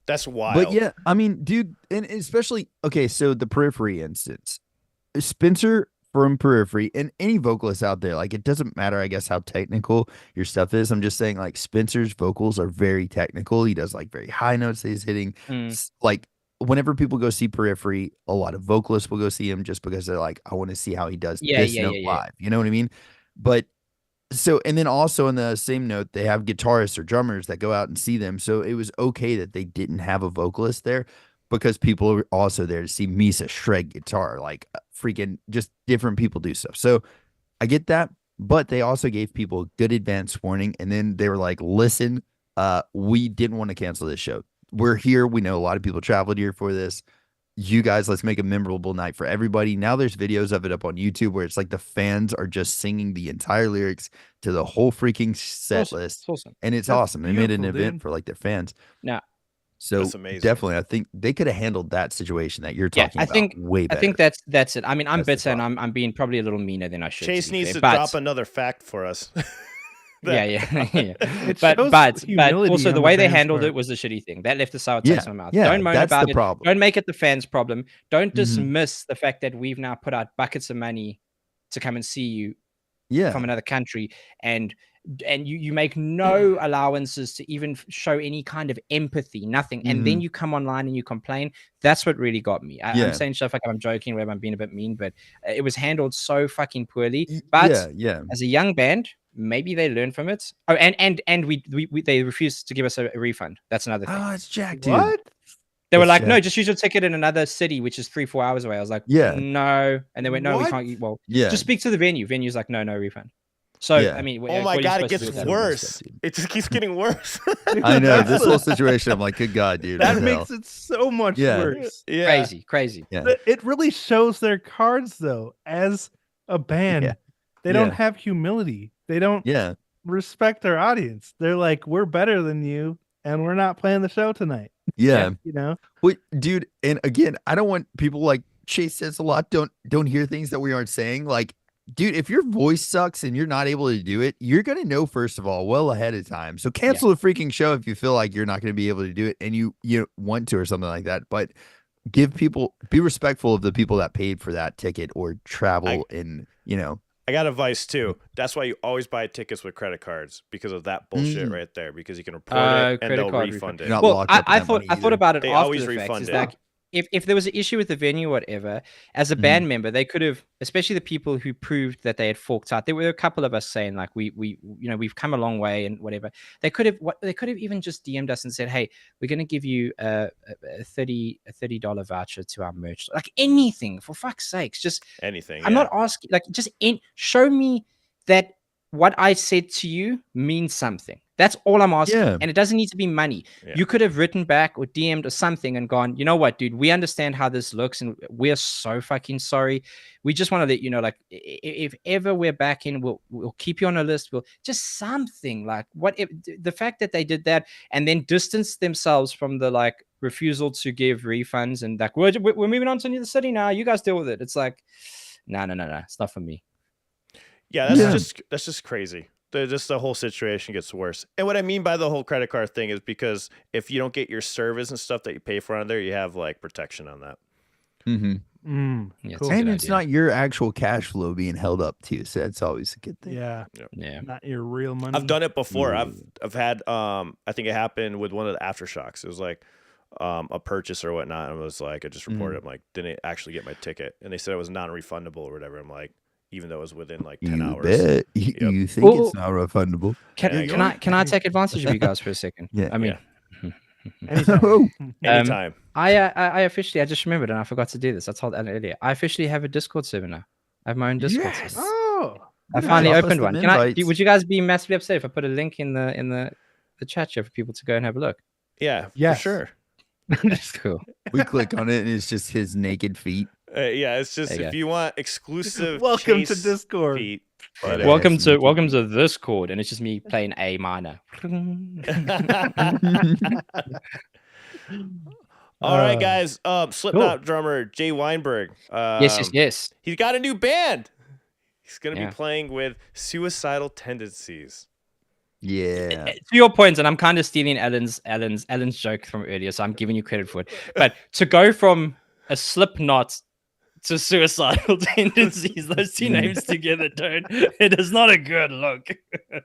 That's wild. But yeah, I mean, dude, and especially okay, so the Periphery instance, Spencer from Periphery, and any vocalist out there, like it doesn't matter, I guess, how technical your stuff is. I'm just saying, like Spencer's vocals are very technical. He does like very high notes that he's hitting. Like whenever people go see Periphery, a lot of vocalists will go see him just because they're like, I want to see how he does this note live. You know what I mean? But so, and then also on the same note, they have guitarists or drummers that go out and see them. So it was okay that they didn't have a vocalist there because people are also there to see Misa shred guitar, like freaking just different people do stuff. So I get that, but they also gave people a good advance warning. And then they were like, listen, we didn't want to cancel this show. We're here. We know a lot of people traveled here for this. You guys, let's make a memorable night for everybody. Now there's videos of it up on YouTube where it's like the fans are just singing the entire lyrics to the whole freaking set list. Awesome. And it's awesome. They made an event for like their fans. Yeah. So that's amazing. Definitely, I think they could have handled that situation that you're talking about way better. I think that's it. I mean, I'm bitter and I'm being probably a little meaner than I should. Chase needs to drop another fact for us. Yeah. But also the way they handled it was the shitty thing. That left a sour taste in my mouth. Don't moan about it. Don't make it the fans' problem. Don't dismiss the fact that we've now put out buckets of money to come and see you from another country, and you make no allowances to even show any kind of empathy, nothing. And then you come online and you complain. That's what really got me. I'm saying stuff like I'm joking, where I'm being a bit mean, but it was handled so fucking poorly. But as a young band, maybe they learned from it. Oh, and they refused to give us a refund. That's another thing. Oh, it's Jack, dude. What? They were like, no, just use your ticket in another city, which is 3-4 hours away. I was like, no. And they went, no, we can't. Well, just speak to the venue. Venue's like, no refund. So, I mean, oh my God, it gets worse. It just keeps getting worse. I know this whole situation. I'm like, good God, dude. That makes it so much worse. Yeah. Crazy. Yeah. It really shows their cards, though, as a band. Yeah. They don't have humility. They don't respect their audience. They're like, we're better than you, and we're not playing the show tonight. Yeah. You know? Wait, dude, and again, I don't want people like Chase says a lot. Don't hear things that we aren't saying. Like, dude, if your voice sucks and you're not able to do it, you're going to know, first of all, well ahead of time. So cancel the freaking show if you feel like you're not going to be able to do it and you want to or something like that. But be respectful of the people that paid for that ticket or travel I got advice too. That's why you always buy tickets with credit cards, because of that bullshit right there. Because you can report it and they'll refund it. Well, I thought about it they after always the fact. refund Is it. like, if there was an issue with the venue or whatever, as a band member, they could have, especially the people who proved that they had forked out. There were a couple of us saying like, we've come a long way and whatever. They could have even just DM'd us and said, hey, we're going to give you a $30 voucher to our merch. Like anything, for fuck's sakes, just anything. I'm not asking, like, just show me that what I said to you means something. That's all I'm asking. And it doesn't need to be money. You could have written back or DM'd or something and gone, you know what, dude, we understand how this looks and we're so fucking sorry. We just want to let you know, like, if ever we're back in, we'll keep you on a list. We'll just something like the fact that they did that and then distanced themselves from the like refusal to give refunds and like, we're moving on to the city now. You guys deal with it. It's like, no. It's not for me. Yeah, that's just crazy. The whole situation gets worse. And what I mean by the whole credit card thing is because if you don't get your service and stuff that you pay for on there, you have like protection on that. Yeah, cool. And it's not your actual cash flow being held up too, so that's always a good thing. Yeah. Not your real money. I've done it before. I've had I think it happened with one of the aftershocks. It was like a purchase or whatnot. And it was like I just reported. I'm like, didn't actually get my ticket, and they said it was non-refundable or whatever. I'm like, even though it was within like 10 hours. Bet. You think it's not refundable? Can I take advantage of you guys for a second? Yeah. I mean, anytime. I officially, I just remembered and I forgot to do this. I told Alan earlier. I officially have a Discord server now. I have my own Discord server. Oh, I finally opened one. Would you guys be massively upset if I put a link in the chat here for people to go and have a look? Yeah, for sure. That's cool. We click on it and it's just his naked feet. It's just if you want exclusive. Welcome to Discord. Feet, welcome to Discord, and it's just me playing A minor. All right, guys. Slipknot drummer Jay Weinberg. Yes. He's got a new band. He's gonna be playing with Suicidal Tendencies. Yeah. To your point, and I'm kind of stealing Alan's joke from earlier, so I'm giving you credit for it. But to go from a Slipknot to suicidal tendencies, those two names together, it is not a good look.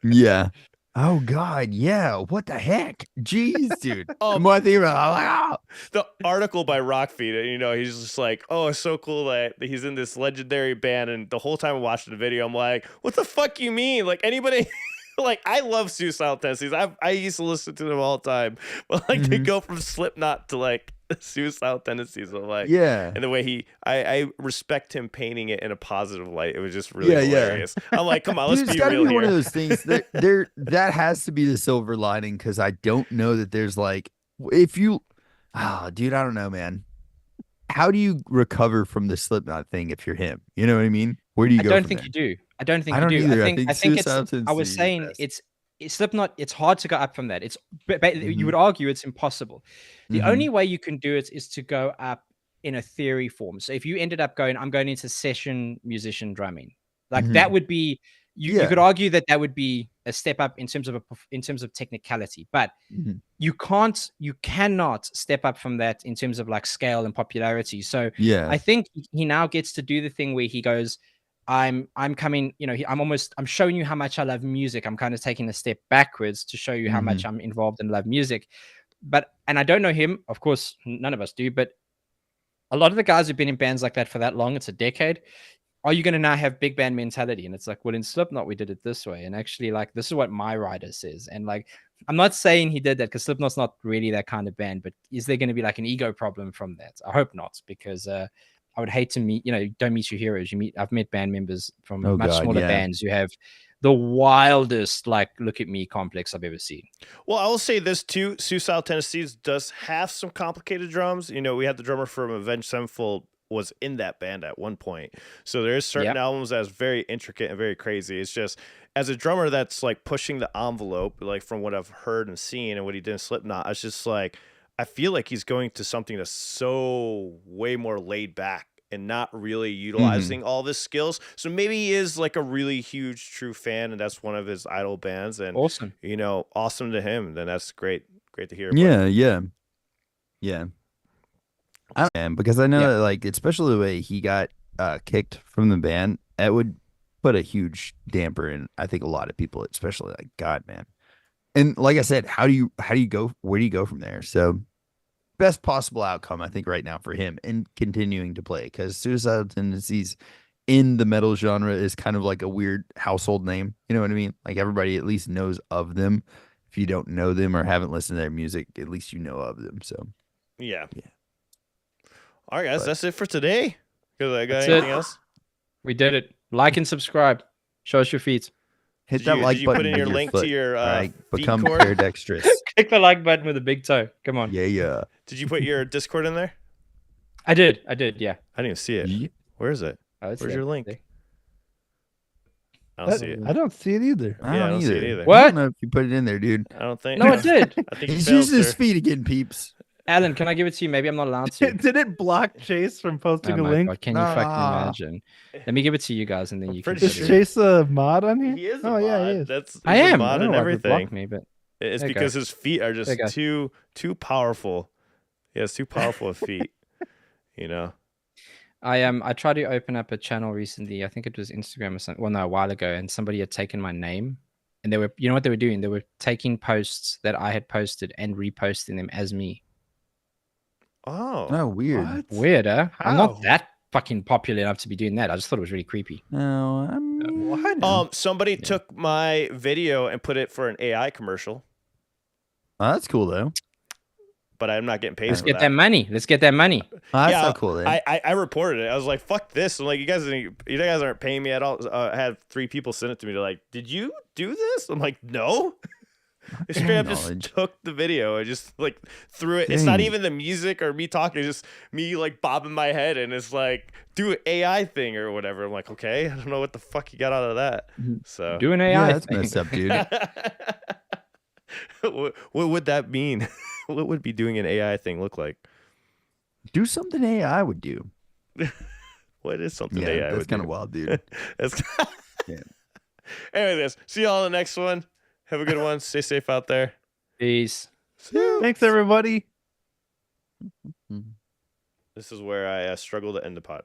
Yeah. Oh God, yeah. What the heck? Jeez, dude. Oh. The more I think about it, I'm like, The article by Rockfeed, you know, he's just like, oh, it's so cool that he's in this legendary band. And the whole time I'm watching the video, I'm like, what the fuck you mean? Like anybody, like I love Suicidal Tendencies. I used to listen to them all the time. But like they go from Slipknot to like Suicidal Tendencies. I'm like, yeah. and the way I respect him painting it in a positive light. It was just really hilarious. I'm like, come on, let's Dude, be it's gotta real be one of here. those things that that has to be the silver lining, because I don't know that there's like, if you dude, I don't know, man. How do you recover from the Slipknot thing if you're him? You know what I mean? Where do you go? I don't think you do. I don't think I you don't do. either. I think it's. Suicidal I was Tendencies saying best. it's Slipknot. It's hard to go up from that. You would argue it's impossible. The only way you can do it is to go up in a theory form. So if you ended up I'm going into session musician drumming, like that would be. You could argue that would be a step up in terms of technicality, but you cannot step up from that in terms of like scale and popularity. So I think he now gets to do the thing where he goes, I'm coming, you know, I'm showing you how much I love music. I'm kind of taking a step backwards to show you how much I'm involved and love music. And I don't know him, of course, none of us do, but a lot of the guys who've been in bands like that for that long, it's a decade. Are you going to now have big band mentality? And it's like, well, in Slipknot, we did it this way. And actually, like, this is what my writer says. And like, I'm not saying he did that because Slipknot's not really that kind of band, but is there going to be like an ego problem from that? I hope not, because I would hate to meet, you know, don't meet your heroes. I've met band members from smaller bands who have the wildest, like, look at me complex I've ever seen. Well, I will say this too. Suicidal Tendencies does have some complicated drums. You know, we had the drummer from Avenged Sevenfold was in that band at one point. So there's certain albums that's very intricate and very crazy. It's just as a drummer that's like pushing the envelope, like from what I've heard and seen and what he did in Slipknot, it's just like I feel like he's going to something that's so way more laid back and not really utilizing all of his skills. So maybe he is like a really huge true fan and that's one of his idol bands. And awesome. You know, awesome to him. Then that's great. Great to hear. Yeah. And because I know that, like, especially the way he got kicked from the band, that would put a huge damper in, I think, a lot of people, especially like, God, man. And like I said, how do you go? Where do you go from there? So best possible outcome, I think, right now for him and continuing to play, because Suicidal Tendencies in the metal genre is kind of like a weird household name. You know what I mean? Like everybody at least knows of them. If you don't know them or haven't listened to their music, at least you know of them. So yeah. All right, guys, that's it for today. Because I got That's anything it. else? We did it. Like and subscribe. Show us your feet. Hit that like did you button put in with your link foot. to your All right, feet become cord? paradextrous. Click the like button with a big toe. Come on. Yeah. Did you put your Discord in there? I did. Yeah. I didn't even see it. Where is it? Oh, Where's your link? I don't see it. I don't see it either. I don't see it either. I What? don't know if you put it in there, dude. I don't think. No, I did. I think He's you failed, using his sir. feet again, peeps. Alan, can I give it to you? Maybe I'm not allowed to. Did it block Chase from posting Oh a my link? God, can you fucking imagine? Let me give it to you guys, and then you can. pretty Is sure. Chase a mod on here? He is. Oh, A yeah, mod. he is. That's I he's a am. mod I don't and know why it blocked everything. me, but It's There you because go. his feet are just There you go. too powerful. He has too powerful of feet. You know. I tried to open up a channel recently. I think it was Instagram or something. Well, no, a while ago, and somebody had taken my name, and they were, you know what they were doing? They were taking posts that I had posted and reposting them as me. Oh, weird. What? Weird, huh? I'm How? not that fucking popular enough to be doing that. I just thought it was really creepy. No, I mean, What? Somebody took my video and put it for an AI commercial, Oh, that's cool though. but I'm not getting paid Let's for get that money. Let's get that money. Oh, that's Yeah, not cool then. I reported it. I was like, "Fuck this!" I'm like, "You guys aren't paying me at all." I had 3 people send it to me. They're like, "Did you do this?" I'm like, "No." They straight up just Knowledge. took the video and just like threw it. It's not Dang. even the music or me talking. It's just me like bobbing my head and it's like do an AI thing or whatever. I'm like, okay, I don't know what the fuck you got out of that. So Do an AI. yeah, that's thing. messed up, dude. what would that mean? What would be doing an AI thing look like? Do something AI would do. What is something Yeah, AI that's would kind do? of wild, dude. That's Yeah. Anyways, see y'all in the next one. Have a good one. Stay safe out there. Peace. Thanks, everybody. This is where I struggle to end the pod.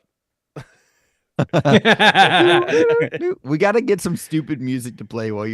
We got to get some stupid music to play while you